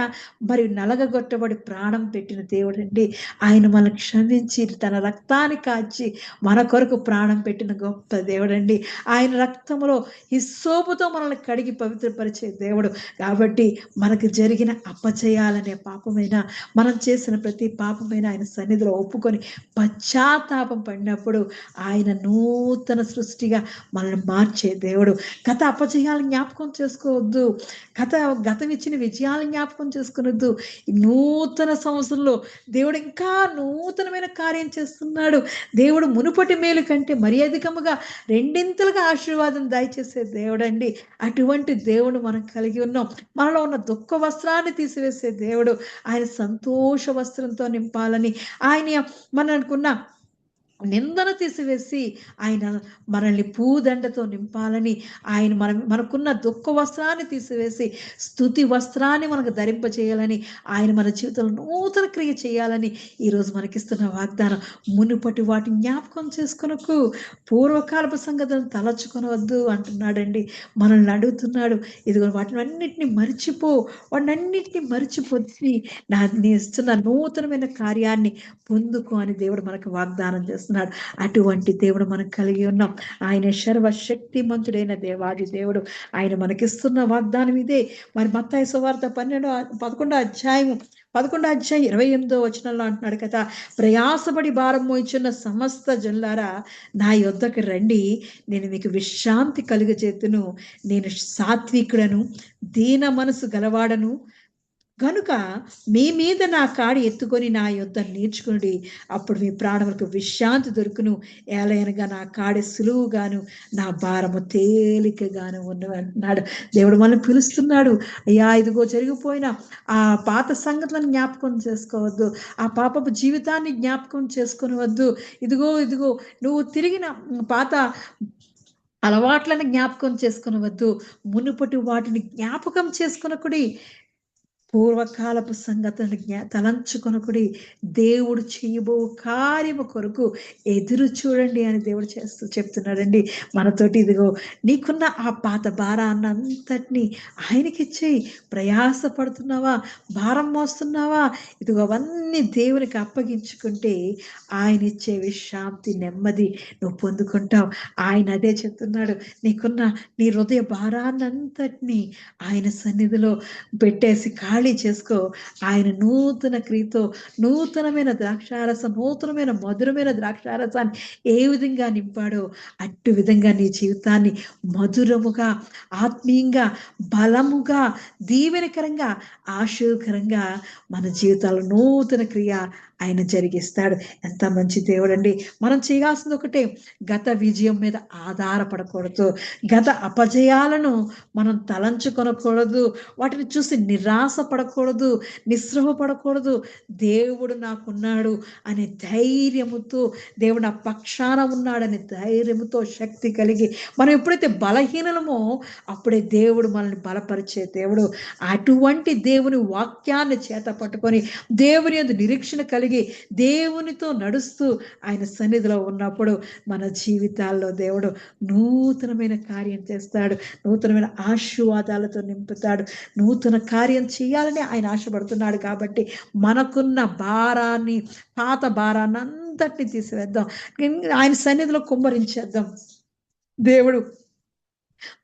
మరి నలగగొట్టబడి ప్రాణం పెట్టిన దేవుడండి. ఆయన మనల్ని క్షమించి తన రక్తాన్ని కాచి మన కొరకు ప్రాణం పెట్టిన గొప్ప దేవుడండి. ఆయన రక్తంలో హిస్సోపుతో మనల్ని కడిగి పవిత్రపరిచే దేవుడు. కాబట్టి మనకు జరిగిన అపజయాలనే పాపమైనా, మనం చేసిన ప్రతి పాపమైన ఆయన సన్నిధిలో ఒప్పుకొని పశ్చాత్తాపం పడినప్పుడు ఆయన నూతన సృష్టిగా మనల్ని మార్చే దేవుడు. గత అపజయాలను జ్ఞాపకం చేసుకోవద్దు, గతం ఇచ్చిన విజయాలను జ్ఞాపకం చేసుకునొద్దు. నూతన సంవత్సరంలో దేవుడు ఇంకా నూతనమైన కార్యం చేస్తున్నాడు. దేవుడు మునుపటి మేలు కంటే మరి అధికముగా రెండింతలుగా ఆశీర్వాదం దయచేసే దేవుడండి. అటువంటి దేవుడు మనం కలిగి ఉన్నాం. మనలో ఉన్న దుఃఖ వస్త్రాన్ని తీసివేసే దేవుడు. ఆయన సంతోష వస్త్రంతో నింపాలని, ఆయన మనకున్న నిందను తీసివేసి ఆయన మనల్ని పూదండతో నింపాలని, ఆయన మనకున్న దుఃఖ వస్త్రాన్ని తీసివేసి స్తుతి వస్త్రాన్ని మనకు ధరింపచేయాలని, ఆయన మన జీవితంలో నూతన క్రియ చేయాలని ఈరోజు మనకిస్తున్న వాగ్దానం. మునుపటి వాటిని జ్ఞాపకం చేసుకొనకు, పూర్వకాలపు సంగతులను తలచుకొనవద్దు అంటున్నాడండి. మనల్ని అడుగుతున్నాడు, ఇదిగో వాటిని అన్నింటినీ మర్చిపో, వాటినన్నింటినీ మర్చిపోయి నేను ఇస్తున్న నూతనమైన కార్యాన్ని పొందుకో అని దేవుడు మనకు వాగ్దానం చేస్తున్నాడు. అటువంటి దేవుడు మనకు కలిగి ఉన్నాం. ఆయన సర్వశక్తిమంతుడైన దేవాది దేవుడు. ఆయన మనకిస్తున్న వాగ్దానం ఇదే. మరి మత్తయి సువార్త 11వ అధ్యాయం 28వ వచనంలో అంటున్నాడు కదా, ప్రయాసపడి భారం మోయిచున్న సమస్త జనులారా నా యొద్దకు రండి, నేను మీకు విశ్రాంతి కలుగజేతును. నేను సాత్వికుడను, దీన మనసు గలవాడను కనుక మీ మీద నా కాడి ఎత్తుకొని నా యొద్ద నేర్చుకుని, అప్పుడు మీ ప్రాణములకు విశ్రాంతి దొరుకును. ఏలయనగా నా కాడి సులువుగాను నా భారము తేలికగాను ఉన్నదంటున్నాడు. దేవుడు మనల్ని పిలుస్తున్నాడు. అయ్యా, ఇదిగో జరిగిపోయిన ఆ పాత సంగతులను జ్ఞాపకం చేసుకోవద్దు, ఆ పాపపు జీవితాన్ని జ్ఞాపకం చేసుకునవద్దు. ఇదిగో నువ్వు తిరిగిన పాత అలవాట్లను జ్ఞాపకం చేసుకునవద్దు. మునుపటి వాటిని జ్ఞాపకం చేసుకునకుడి, పూర్వకాలపు సంగతులను తలంచుకొనకుడి. దేవుడు చేయబో కార్యము కొరకు ఎదురు చూడండి అని దేవుడు చెప్తున్నాడండి మనతోటి. ఇదిగో నీకున్న ఆ పాత భారాన్నంతటినీ ఆయనకిచ్చేయి. ప్రయాస పడుతున్నావా, భారం మోస్తున్నావా, ఇదిగో అవన్నీ దేవునికి అప్పగించుకుంటే ఆయన ఇచ్చే విశ్రాంతి, నెమ్మది నువ్వు పొందుకుంటావు. ఆయన అదే చెప్తున్నాడు, నీ హృదయ భారాన్నంతటినీ ఆయన సన్నిధిలో పెట్టేసి ఖాళీ చేసుకో. ఆయన నూతన క్రియతో నూతనమైన ద్రాక్షారసం, నూతనమైన మధురమైన ద్రాక్షారసాన్ని ఏ విధంగా నింపాడో అటు విధంగా నీ జీవితాన్ని మధురముగా, ఆత్మీయంగా, బలముగా, దీవెనకరంగా, ఆశీర్వకరంగా మన జీవితాల్లో నూతన క్రియ ఆయన జరిగిస్తాడు. ఎంత మంచి దేవుడు అండి. మనం చేయాల్సింది ఒకటే, గత విజయం మీద ఆధారపడకూడదు, గత అపజయాలను మనం తలంచుకొనకూడదు, వాటిని చూసి నిరాశ పడకూడదు, నిస్పృహపడకూడదు. దేవుడు నాకున్నాడు అనే ధైర్యముతో, దేవుడు నా పక్షాన ఉన్నాడనే ధైర్యముతో, శక్తి కలిగి మనం ఎప్పుడైతే బలహీనమో అప్పుడే దేవుడు మనల్ని బలపరిచే దేవుడు. అటువంటి దేవుని వాక్యాన్ని చేత పట్టుకొని దేవుని యందు నిరీక్షణ కలిగి దేవునితో నడుస్తూ ఆయన సన్నిధిలో ఉన్నప్పుడు మన జీవితాల్లో దేవుడు నూతనమైన కార్యం చేస్తాడు, నూతనమైన ఆశీర్వాదాలతో నింపుతాడు. నూతన కార్యం చేయాలని ఆయన ఆశపడుతున్నాడు. కాబట్టి మనకున్న భారాన్ని, పాత భారాన్ని అంతటిని తీసివేద్దాం, ఆయన సన్నిధిలో కుమ్మరించేద్దాం. దేవుడు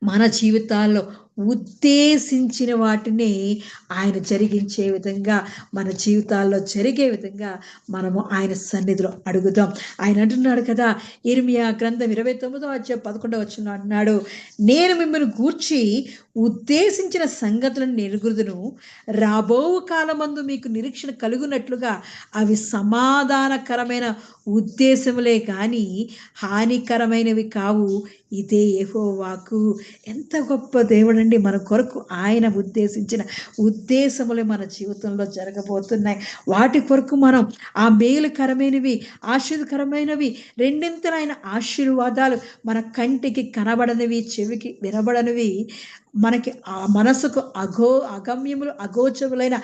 మన జీవితాల్లో ఉద్దేశించిన వాటిని ఆయన జరిగించే విధంగా, మన జీవితాల్లో జరిగే విధంగా మనము ఆయన సన్నిధిలో అడుగుదాం. ఆయన అంటున్నాడు కదా, ఇర్మియా గ్రంథం 29:11 అన్నాడు, నేను మిమ్మల్ని గూర్చి ఉద్దేశించిన సంగతులను నెరుగుదును, రాబో కాలమందు మీకు నిరీక్షణ కలుగునట్లుగా అవి సమాధానకరమైన ఉద్దేశములే కానీ హానికరమైనవి కావు, ఇదే యెహోవాకు. ఎంత గొప్ప దేవుడండి! మన కొరకు ఆయన ఉద్దేశించిన ఉద్దేశములే మన జీవితంలో జరగబోతున్నాయి. వాటి కొరకు మనం ఆ మేలుకరమైనవి, ఆశీర్వదకరమైనవి, రెండింతలైన ఆశీర్వాదాలు, మన కంటికి కనబడనివి, చెవికి వినబడనివి, మనకి ఆ మనసుకు అగమ్యములు, అగోచములైన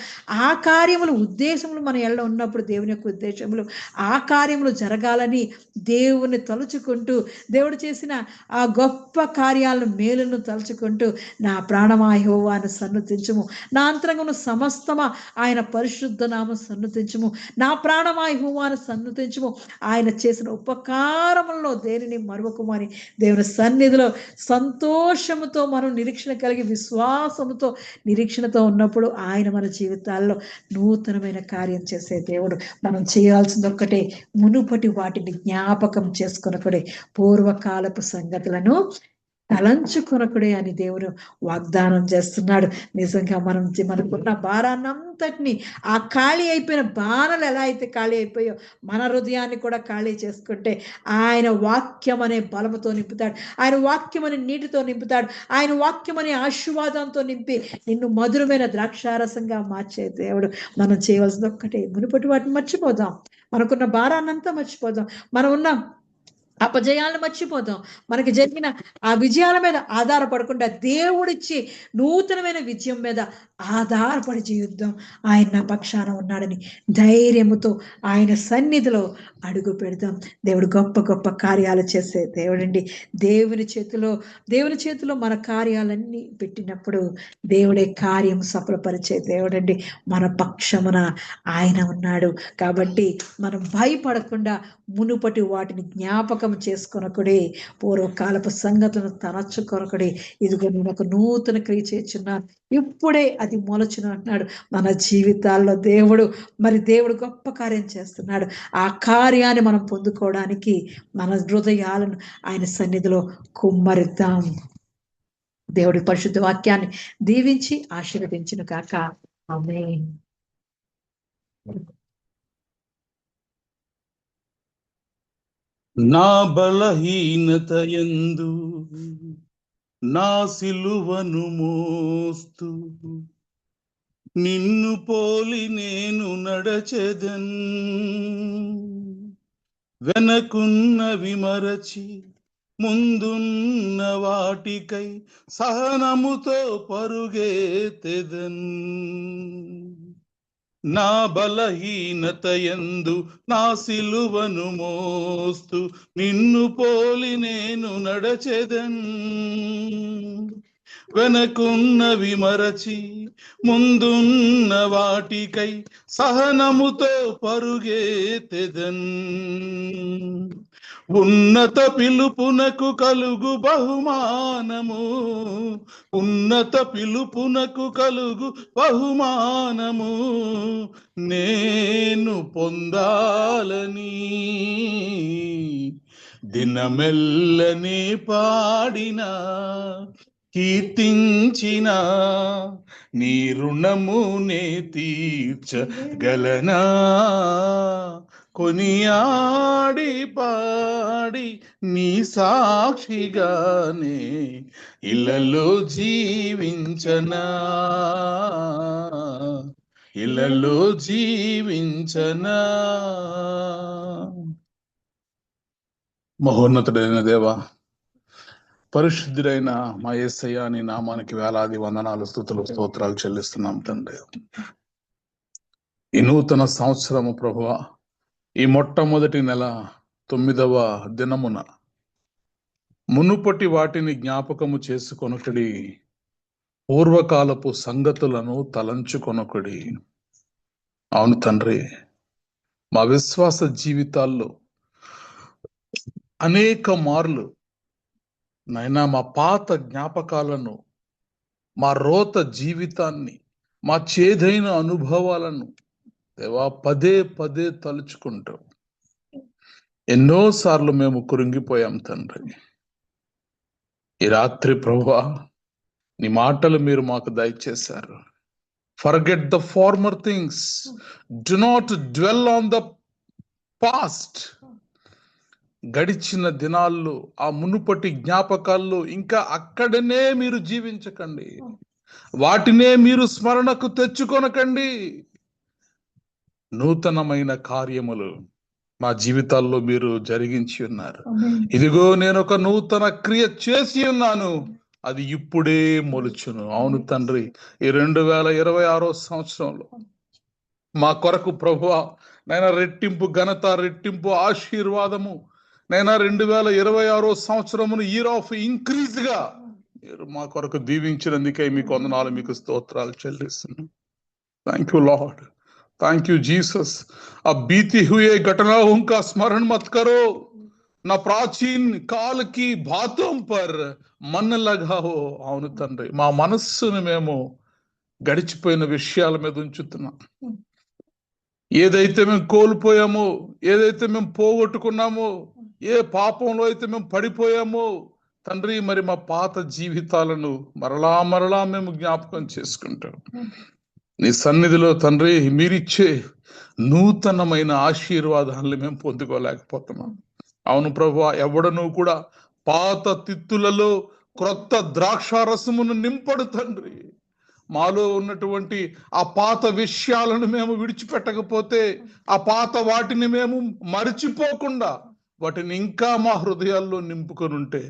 ఆ కార్యములు, ఉద్దేశములు మన ఎల్ల ఉన్నప్పుడు దేవుని యొక్క ఉద్దేశములు, ఆ కార్యములు జరగాలని దేవుని తలుచుకుంటూ, దేవుడు చేసిన ఆ గొప్ప కార్యాలను, మేలును తలుచుకుంటూ, నా ప్రాణమా యెహోవాను సన్నుతించుము, నా అంతరంగమును సమస్తమా ఆయన పరిశుద్ధ నామం సన్నుతించుము, నా ప్రాణమా యెహోవాను సన్నుతించుము, ఆయన చేసిన ఉపకారములలో దేనిని మరువకుము అని దేవుని సన్నిధిలో సంతోషముతో మనం నిరీక్షణ కలిగి, విశ్వాసముతో, నిరీక్షణతో ఉన్నప్పుడు ఆయన మన జీవితాల్లో నూతనమైన కార్యం చేసే దేవుడు. మనం చేయాల్సింది ఒక్కటే, మునుపటి వాటిని జ్ఞాపకం చేసుకొనకుడే, పూర్వకాలపు సంగతులను తలంచుకొనకుడే అని దేవుడు వాగ్దానం చేస్తున్నాడు. నిజంగా మనకున్న భారాన్నంతటిని, ఆ ఖాళీ అయిపోయిన బాణలు ఎలా అయితే ఖాళీ అయిపోయో మన హృదయాన్ని కూడా ఖాళీ చేసుకుంటే ఆయన వాక్యం అనే బలముతో నింపుతాడు, ఆయన వాక్యం అనే నీటితో నింపుతాడు, ఆయన వాక్యం అనే ఆశీర్వాదంతో నింపి నిన్ను మధురమైన ద్రాక్షారసంగా మార్చే దేవుడు. మనం చేయవలసింది ఒక్కటే, మునుపటి వాటిని మర్చిపోదాం, మనకున్న భారాన్నంతా మర్చిపోదాం, మనం ఉన్న అపజయాలను మర్చిపోదాం, మనకి జరిగిన ఆ విజయాల మీద ఆధారపడకుండా దేవుడిచ్చి నూతనమైన విజయం మీద ఆధారపడి జీవిద్దాం. ఆయన నా పక్షాన ఉన్నాడని ధైర్యముతో ఆయన సన్నిధిలో అడుగు పెడదాం. దేవుడు గొప్ప గొప్ప కార్యాలు చేసే దేవుడండి. దేవుని చేతిలో మన కార్యాలన్నీ పెట్టినప్పుడు దేవుడే కార్యం సఫలపరిచే దేవుడండి. మన పక్షమున ఆయన ఉన్నాడు. కాబట్టి మనం భయపడకుండా మునుపటి వాటిని జ్ఞాపకం చేసుకొనకుడే, పూర్వకాలపు సంగతులను తలచుకొనకుడే, ఇదిగో నేను ఒక నూతన క్రియ చేస్తున్నాను, ఇప్పుడే అది మొలచును అంటున్నాడు. మన జీవితాల్లో దేవుడు గొప్ప కార్యం చేస్తున్నాడు. ఆ కార్యాన్ని మనం పొందుకోవడానికి మన హృదయాలను ఆయన సన్నిధిలో కుమ్మరిద్దాం. దేవుడి పరిశుద్ధ వాక్యాన్ని దీవించి ఆశీర్వదించును కాక. ఆమేన్. నా బలహీనతయందు నా సిలువను మోస్తూ నిన్ను పోలి నేను నడచెదన్, వెనకున్నవి మరచి ముందున్న వాటికై సహనముతో పరుగెత్తెదన్. నా బలహీనతయందు నా సిలువను మోస్తూ నిన్ను పోలి నేను నడచెదన్, వెనకున్నవి మరచి ముందున్న వాటికై సహనముతో పరుగెత్తెదన్. ఉన్నత పిలుపునకు కలుగు బహుమానము, ఉన్నత పిలుపునకు కలుగు బహుమానము నేను పొందాలని దినమెల్లని పాడిన, కీర్తించిన నీ రుణమునే తీర్చగలనా, కొనియాడి పాడి నీ సాక్షిగానే ఇళ్ళలో జీవించనా, ఇళ్ళలో జీవించనా. మహోన్నతుడైన దేవా, పరిశుద్ధుడైన మా యేసయ్య, నీ నామానికి వేలాది వందనాలు, స్తుతులు, స్తోత్రాలు చెల్లిస్తున్నాం తండ్రి. ఈ నూతన సంవత్సరము ప్రభువా, ఈ మొట్టమొదటి నెల 9వ దినమున మునుపటి వాటిని జ్ఞాపకము చేసుకొనుకుడి, పూర్వకాలపు సంగతులను తలంచుకొనుకుడి. అవును తండ్రి, మా విశ్వాస జీవితాల్లో అనేక మార్లు నైనా మా పాత జ్ఞాపకాలను మా రోత జీవితాన్ని, మా చేదైన అనుభవాలను దేవా పదే పదే తలుచుకుంటాం. ఎన్నోసార్లు మేము కృంగిపోయాం తండ్రి. ఈ రాత్రి ప్రభువా నీ మాటలు మీరు మాకు దయచేశారు. Forget the former things, do not dwell on the past. గడిచిన దినాల్లో ఆ మునుపటి జ్ఞాపకాల్లో ఇంకా అక్కడనే మీరు జీవించకండి, వాటినే మీరు స్మరణకు తెచ్చుకొనకండి. నూతనమైన కార్యములు మా జీవితాల్లో మీరు జరిగించి ఉన్నారు. ఇదిగో నేను ఒక నూతన క్రియ చేసి ఉన్నాను, అది ఇప్పుడే మొలుచును. అవును తండ్రి, ఈ 2026 సంవత్సరంలో మా కొరకు ప్రభువా నైనా రెట్టింపు ఘనత, రెట్టింపు ఆశీర్వాదము నైనా 2026 సంవత్సరమును ఇయర్ ఆఫ్ ఇంక్రీజ్ గా మీరు మా కొరకు దీవించినందుకే మీకు వందనాలు, మీకు స్తోత్రాలు చెల్లిస్తున్నాను. Thank you lord, thank you Jesus. अब बीती हुए घटनाओं का स्मरण मत करो, నా ప్రాచీన కాల కి బాతం పర్ మన్ లగావో. అవును తండ్రి, మా మనస్సును మేము గడిచిపోయిన విషయాల మీద ఉంచుతున్నాం. ఏదైతే మేము కోల్పోయామో, ఏదైతే మేము పోగొట్టుకున్నామో, ఏ పాపంలో అయితే మేము పడిపోయామో తండ్రి, మరి మా పాత జీవితాలను మరలా మరలా మేము జ్ఞాపకం చేసుకుంటాం. నీ సన్నిధిలో తండ్రి మీరిచ్చే నూతనమైన ఆశీర్వాదాలను మేము పొందుకోలేకపోతున్నాం. అవును ప్రభువా, ఎవడను కూడా పాత తిత్తులలో క్రొత్త ద్రాక్షారసమును నింపడు తండ్రి. మాలో ఉన్నటువంటి ఆ పాత విషయాలను మేము విడిచిపెట్టకపోతే, ఆ పాత వాటిని మేము మరిచిపోకుండా వాటిని ఇంకా మా హృదయాల్లో నింపుకొని ఉంటే,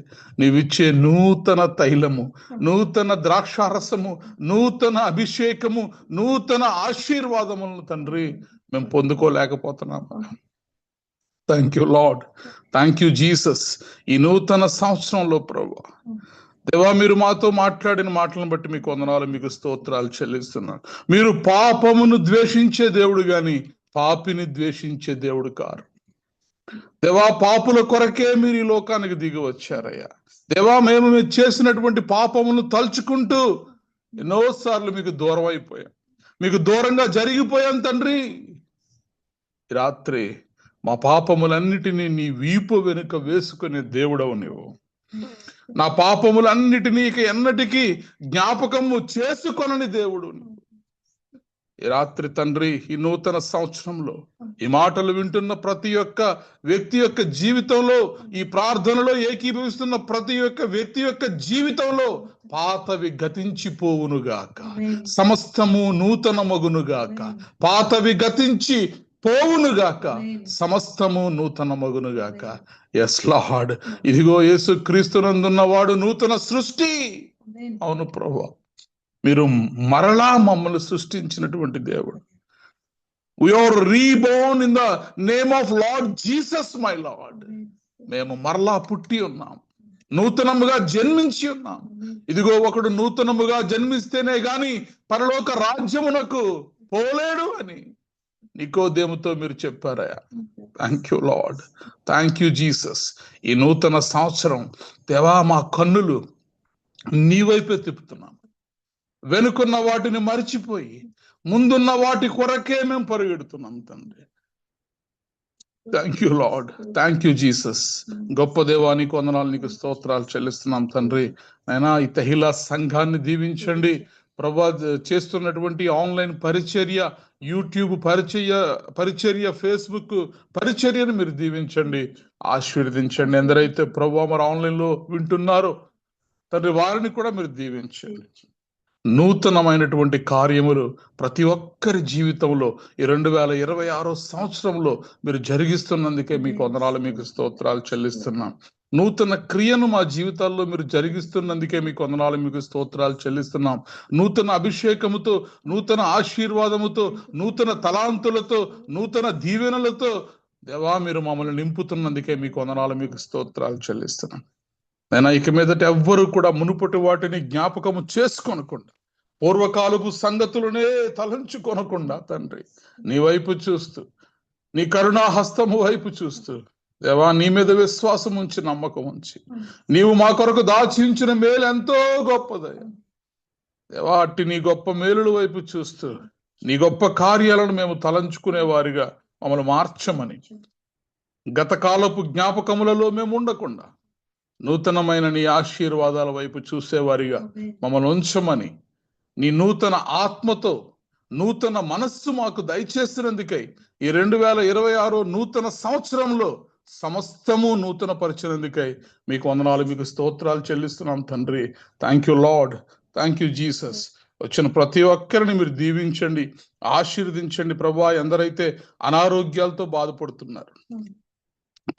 నీవిచ్చే నూతన తైలము, నూతన ద్రాక్షారసము, నూతన అభిషేకము, నూతన ఆశీర్వాదములను తండ్రి మేము పొందుకోలేకపోతున్నాము. Thank you lord, thank you Jesus. ఈ నూతన సంవత్సరంలో ప్రభువా దేవా మీరు మాతో మాట్లాడిన మాటలను బట్టి మీకు వందనాలు, మీకు స్తోత్రాలు చెల్లిస్తున్నాను. మీరు పాపమును ద్వేషించే దేవుడు గాని పాపిని ద్వేషించే దేవుడు కారు. దేవా పాపుల కొరకే మీరు ఈ లోకానికి దిగి వచ్చారయ్యా. దేవా మేము చేసినటువంటి పాపమును తలుచుకుంటూ ఎన్నోసార్లు మీకు దూరం అయిపోయాం, మీకు దూరంగా జరిగిపోయాం తండ్రి. రాత్రి మా పాపములన్నిటినీ నీ వీపు వెనుక వేసుకునే దేవుడవు నీవు. నా పాపములన్నిటినీ ఇక ఎన్నటికీ జ్ఞాపకము చేసుకొనని దేవుడు. ఈ రాత్రి తండ్రి, ఈ నూతన సంవత్సరంలో ఈ మాటలు వింటున్న ప్రతి ఒక్క వ్యక్తి యొక్క జీవితంలో, ఈ ప్రార్థనలో ఏకీభవిస్తున్న ప్రతి ఒక్క వ్యక్తి యొక్క జీవితంలో పాతవి గతించిపోవునుగాక, సమస్తము నూతనమగునుగాక. పాతవి గతించి పోవునుగాక, సమస్తము నూతనమగునుగాక. ఎస్ లార్డ్, ఇదిగో యేసు క్రీస్తునందున్న వాడు నూతన సృష్టి. అవును ప్రభువా, మీరు మరలా మమ్మల్ని సృష్టించినటువంటి దేవుడు. We are reborn in the name of Lord Jesus, my Lord. మేము మరలా పుట్టి ఉన్నాం, నూతనముగా జన్మించి ఉన్నాం. ఇదిగో ఒకడు నూతనముగా జన్మిస్తేనే గాని పరలోక రాజ్యమునకు పోలేడు అని నికోదేముతో మీరు చెప్పారయ్యా. Thank you lord, thank you Jesus. ఈ నూతన సంవత్సరం దేవా మా కన్నులు నీ వైపే తిప్పుతున్నాం. వెనుకున్న వాటిని మరిచిపోయి ముందున్న వాటి కొరకే మేము పరిగెడుతున్నాం తండ్రి. Thank you lord, thank you Jesus. గొప్ప దేవా నీకు వందనాలు, నీకు స్తోత్రాలు చెల్లిస్తున్నాం తండ్రి. అయినా ఈ తహిలా సంఘాన్ని దీవించండి ప్రభా. చేస్తున్నటువంటి ఆన్లైన్ పరిచర్య, యూట్యూబ్ పరిచర్య, ఫేస్బుక్ పరిచర్యను మీరు దీవించండి, ఆశీర్వదించండి. ఎందరైతే ప్రభా మరి ఆన్లైన్ లో వింటున్నారో తండ్రి వారిని కూడా మీరు దీవించండి. నూతనమైనటువంటి కార్యములు ప్రతి ఒక్కరి జీవితంలో ఈ 2026 సంవత్సరంలో మీరు జరిగిస్తున్నందుకే మీకు వందనాలు, మీకు స్తోత్రాలు చెల్లిస్తున్నాం. నూతన క్రియను మా జీవితాల్లో మీరు జరిగిస్తున్నందుకే మీకు వందనాలు, మీకు స్తోత్రాలు చెల్లిస్తున్నాం. నూతన అభిషేకముతో, నూతన ఆశీర్వాదముతో, నూతన తలాంతులతో, నూతన దీవెనలతో దేవా మీరు మమ్మల్ని నింపుతున్నందుకే మీకు వందనాలు, మీకు స్తోత్రాలు చెల్లిస్తున్నాం. నేను ఇక మీదట ఎవ్వరూ కూడా మునుపటి వాటిని జ్ఞాపకము చేసుకొనకుండా, పూర్వకాలపు సంగతులనే తలంచుకొనకుండా తండ్రి నీ వైపు చూస్తూ, నీ కరుణా హస్తము వైపు చూస్తూ దేవా నీ మీద విశ్వాసం ఉంచి, నమ్మకం ఉంచి, నీవు మా కొరకు దాచించిన మేలు ఎంతో గొప్పదయ్యా. దేవా అట్టి నీ గొప్ప మేలుల వైపు చూస్తూ నీ గొప్ప కార్యాలను మేము తలంచుకునే వారిగా మమ్మల్ని మార్చమని, గత కాలపు జ్ఞాపకములలో మేము ఉండకుండా నూతనమైన నీ ఆశీర్వాదాల వైపు చూసేవారిగా మమ్మల్ని ఉంచమని, నీ నూతన ఆత్మతో నూతన మనస్సు మాకు దయచేసినందుకై ఈ 2026 నూతన సంవత్సరంలో సమస్తము నూతన పరిచినందుకై మీకు వందనాలు, మీకు స్తోత్రాలు చెల్లిస్తున్నాం తండ్రి. Thank you lord, thank you Jesus. వచ్చిన ప్రతి ఒక్కరిని మీరు దీవించండి, ఆశీర్వదించండి ప్రభువా. ఎందరైతే అనారోగ్యాలతో బాధపడుతున్నారు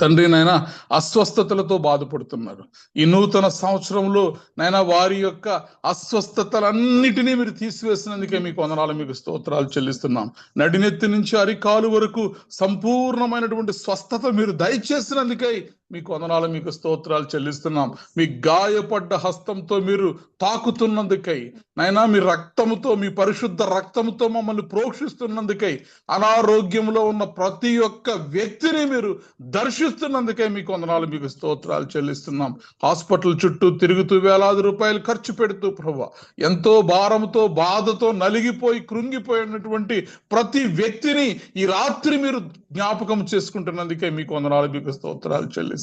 తండ్రి నాయన, అస్వస్థతలతో బాధపడుతున్నారు, ఈ నూతన సంవత్సరంలో నాయన వారి యొక్క అస్వస్థతలన్నిటినీ మీరు తీసివేసినందుకే మీకు వందనాలు, మీకు స్తోత్రాలు చెల్లిస్తున్నాం. నడినెత్తి నుంచి అరికాలు వరకు సంపూర్ణమైనటువంటి స్వస్థత మీరు దయచేసినందుకై మీకు వందనాలు, మీకు స్తోత్రాలు చెల్లిస్తున్నాం. మీ గాయపడ్డ హస్తంతో మీరు తాకుతున్నందుకై నైనా, మీ రక్తముతో, మీ పరిశుద్ధ రక్తముతో మమ్మల్ని ప్రోక్షిస్తున్నందుకై, అనారోగ్యంలో ఉన్న ప్రతి ఒక్క వ్యక్తిని మీరు దర్శిస్తున్నందుకై మీకు వందనాలు, మీకు స్తోత్రాలు చెల్లిస్తున్నాం. హాస్పిటల్ చుట్టూ తిరుగుతూ వేలాది రూపాయలు ఖర్చు పెడుతూ ప్రభువా, ఎంతో భారంతో బాధతో నలిగిపోయి కృంగిపోయినటువంటి ప్రతి వ్యక్తిని ఈ రాత్రి మీరు జ్ఞాపకం చేసుకుంటున్నందుకే మీకు వందనాలు, మీకు స్తోత్రాలు చెల్లిస్తున్నాం.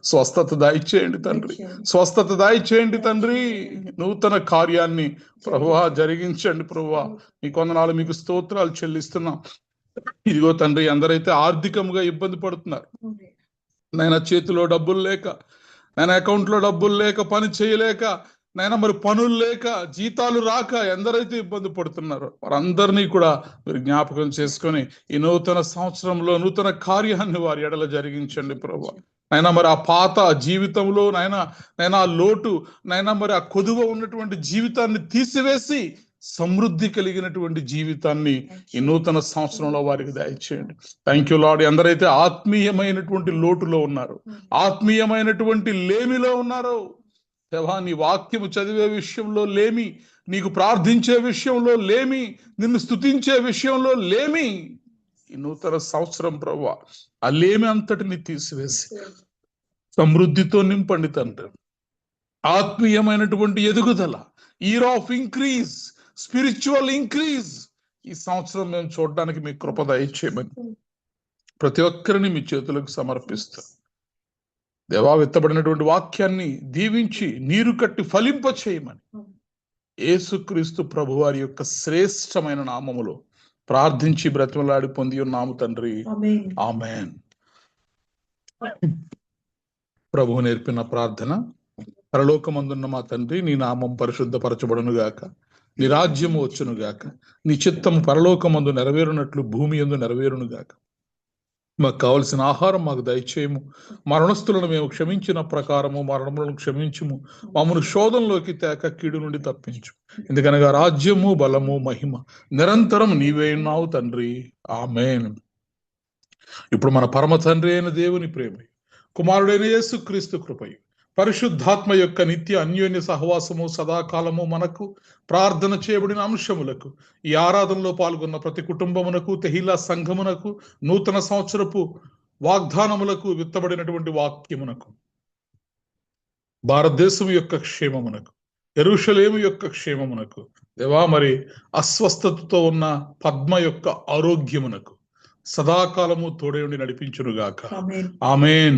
స్వస్థత దయచేయండి తండ్రి, స్వస్థత దయచేయండి తండ్రి. నూతన కార్యాన్ని ప్రభువా జరిగించండి ప్రభువా. మీకు వందనాలు, మీకు స్తోత్రాలు చెల్లిస్తున్నాం. ఇదిగో తండ్రి, ఎందరైతే ఆర్థికంగా ఇబ్బంది పడుతున్నారు నాయన, చేతిలో డబ్బులు లేక, నాయన అకౌంట్లో డబ్బులు లేక, పని చేయలేక, నాయన మరి పనులు లేక, జీతాలు రాక ఎందరైతే ఇబ్బంది పడుతున్నారో వారందరినీ కూడా మీరు జ్ఞాపకం చేసుకొని ఈ నూతన సంవత్సరంలో నూతన కార్యాన్ని వారి ఎడల జరిగించండి ప్రభువా. నైనా మరి ఆ పాత జీవితంలో నైనా ఆ లోటు, నైనా మరి ఆ కొదువ ఉన్నటువంటి జీవితాన్ని తీసివేసి సమృద్ధి కలిగినటువంటి జీవితాన్ని ఈ నూతన సంవత్సరంలో వారికి దయచేయండి. Thank you lord. ఎందరైతే ఆత్మీయమైనటువంటి లోటులో ఉన్నారు, ఆత్మీయమైనటువంటి లేమిలో ఉన్నారో దేవా, నీ వాక్యము చదివే విషయంలో లేమి, నీకు ప్రార్థించే విషయంలో లేమి, నిన్ను స్తుతించే విషయంలో లేమి, ఈ నూతన సంవత్సరం ప్రభువా ఆ లేమి అంతటిని తీసివేసి సమృద్ధితో నింపండి తండ్రి. ఆత్మీయమైనటువంటి ఎదుగుదల, year of increase, spiritual increase ఈ సంవత్సరం మేము చూడడానికి మీ కృప దయచేయమని ప్రతి ఒక్కరిని మీ చేతులకు సమర్పిస్తాం. దేవా, విత్తబడినటువంటి వాక్యాన్ని దీవించి నీరు కట్టి ఫలింప చేయమని యేసుక్రీస్తు ప్రభువారి యొక్క శ్రేష్టమైన నామములో ప్రార్థించి బ్రతిమలాడి పొంది ఉన్నాము తండ్రి, ఆమేన్. ప్రభువు నేర్పిన ప్రార్థన. పరలోకమందున్న మా తండ్రి, నీ నామం పరిశుద్ధపరచబడును గాక, నీ రాజ్యము వచ్చును గాక, నీ చిత్తము పరలోకమందు నెరవేరునట్లు భూమి యందు నెరవేరును గాక. మాకు కావలసిన ఆహారం మాకు దయచేయము, మరణస్తులను మేము క్షమించిన ప్రకారము మరణములను క్షమించుము, మమ్మను శోధనలోకి తేక కీడు నుండి తప్పించు. ఎందుకనగా రాజ్యము, బలము, మహిమ నిరంతరం నీవే ఉన్నావు తండ్రి, ఆమేన్. ఇప్పుడు మన పరమ తండ్రి అయిన దేవుని ప్రేమ, కుమారుడైన యేసుక్రీస్తు కృపయు, పరిశుద్ధాత్మ యొక్క నిత్య అన్యోన్య సహవాసము సదాకాలము మనకు, ప్రార్థన చేయబడిన అంశములకు, ఈ ఆరాధనలో పాల్గొన్న ప్రతి కుటుంబమునకు, తెహిలా సంఘమునకు, నూతన సంవత్సరపు వాగ్దానములకు, విత్తబడినటువంటి వాక్యమునకు, భారతదేశం యొక్క క్షేమమునకు, యెరూషలేము యొక్క క్షేమమునకు, దేవా మరి అస్వస్థతతో ఉన్న పద్మ యొక్క ఆరోగ్యమునకు సదాకాలము తోడేండి నడిపించునుగాక, ఆమేన్.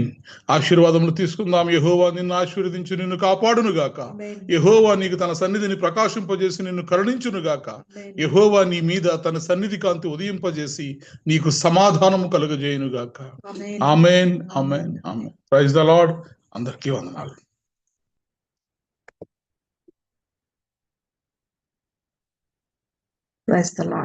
ఆశీర్వాదములు తీసుకుందాం. యెహోవా నిన్ను ఆశీర్వదించి నిన్ను కాపాడునుగాక, యెహోవా నీకు తన సన్నిధిని ప్రకాశింపజేసి నిన్ను కరుణించునుగాక, యెహోవా నీ మీద తన సన్నిధి కాంతి ఉదయింపజేసి నీకు సమాధానము కలుగజేయునుగాక, ఆమేన్, ఆమేన్, ఆమేన్. Praise the lord. అందరికీ వందనాలు. Praise the lord.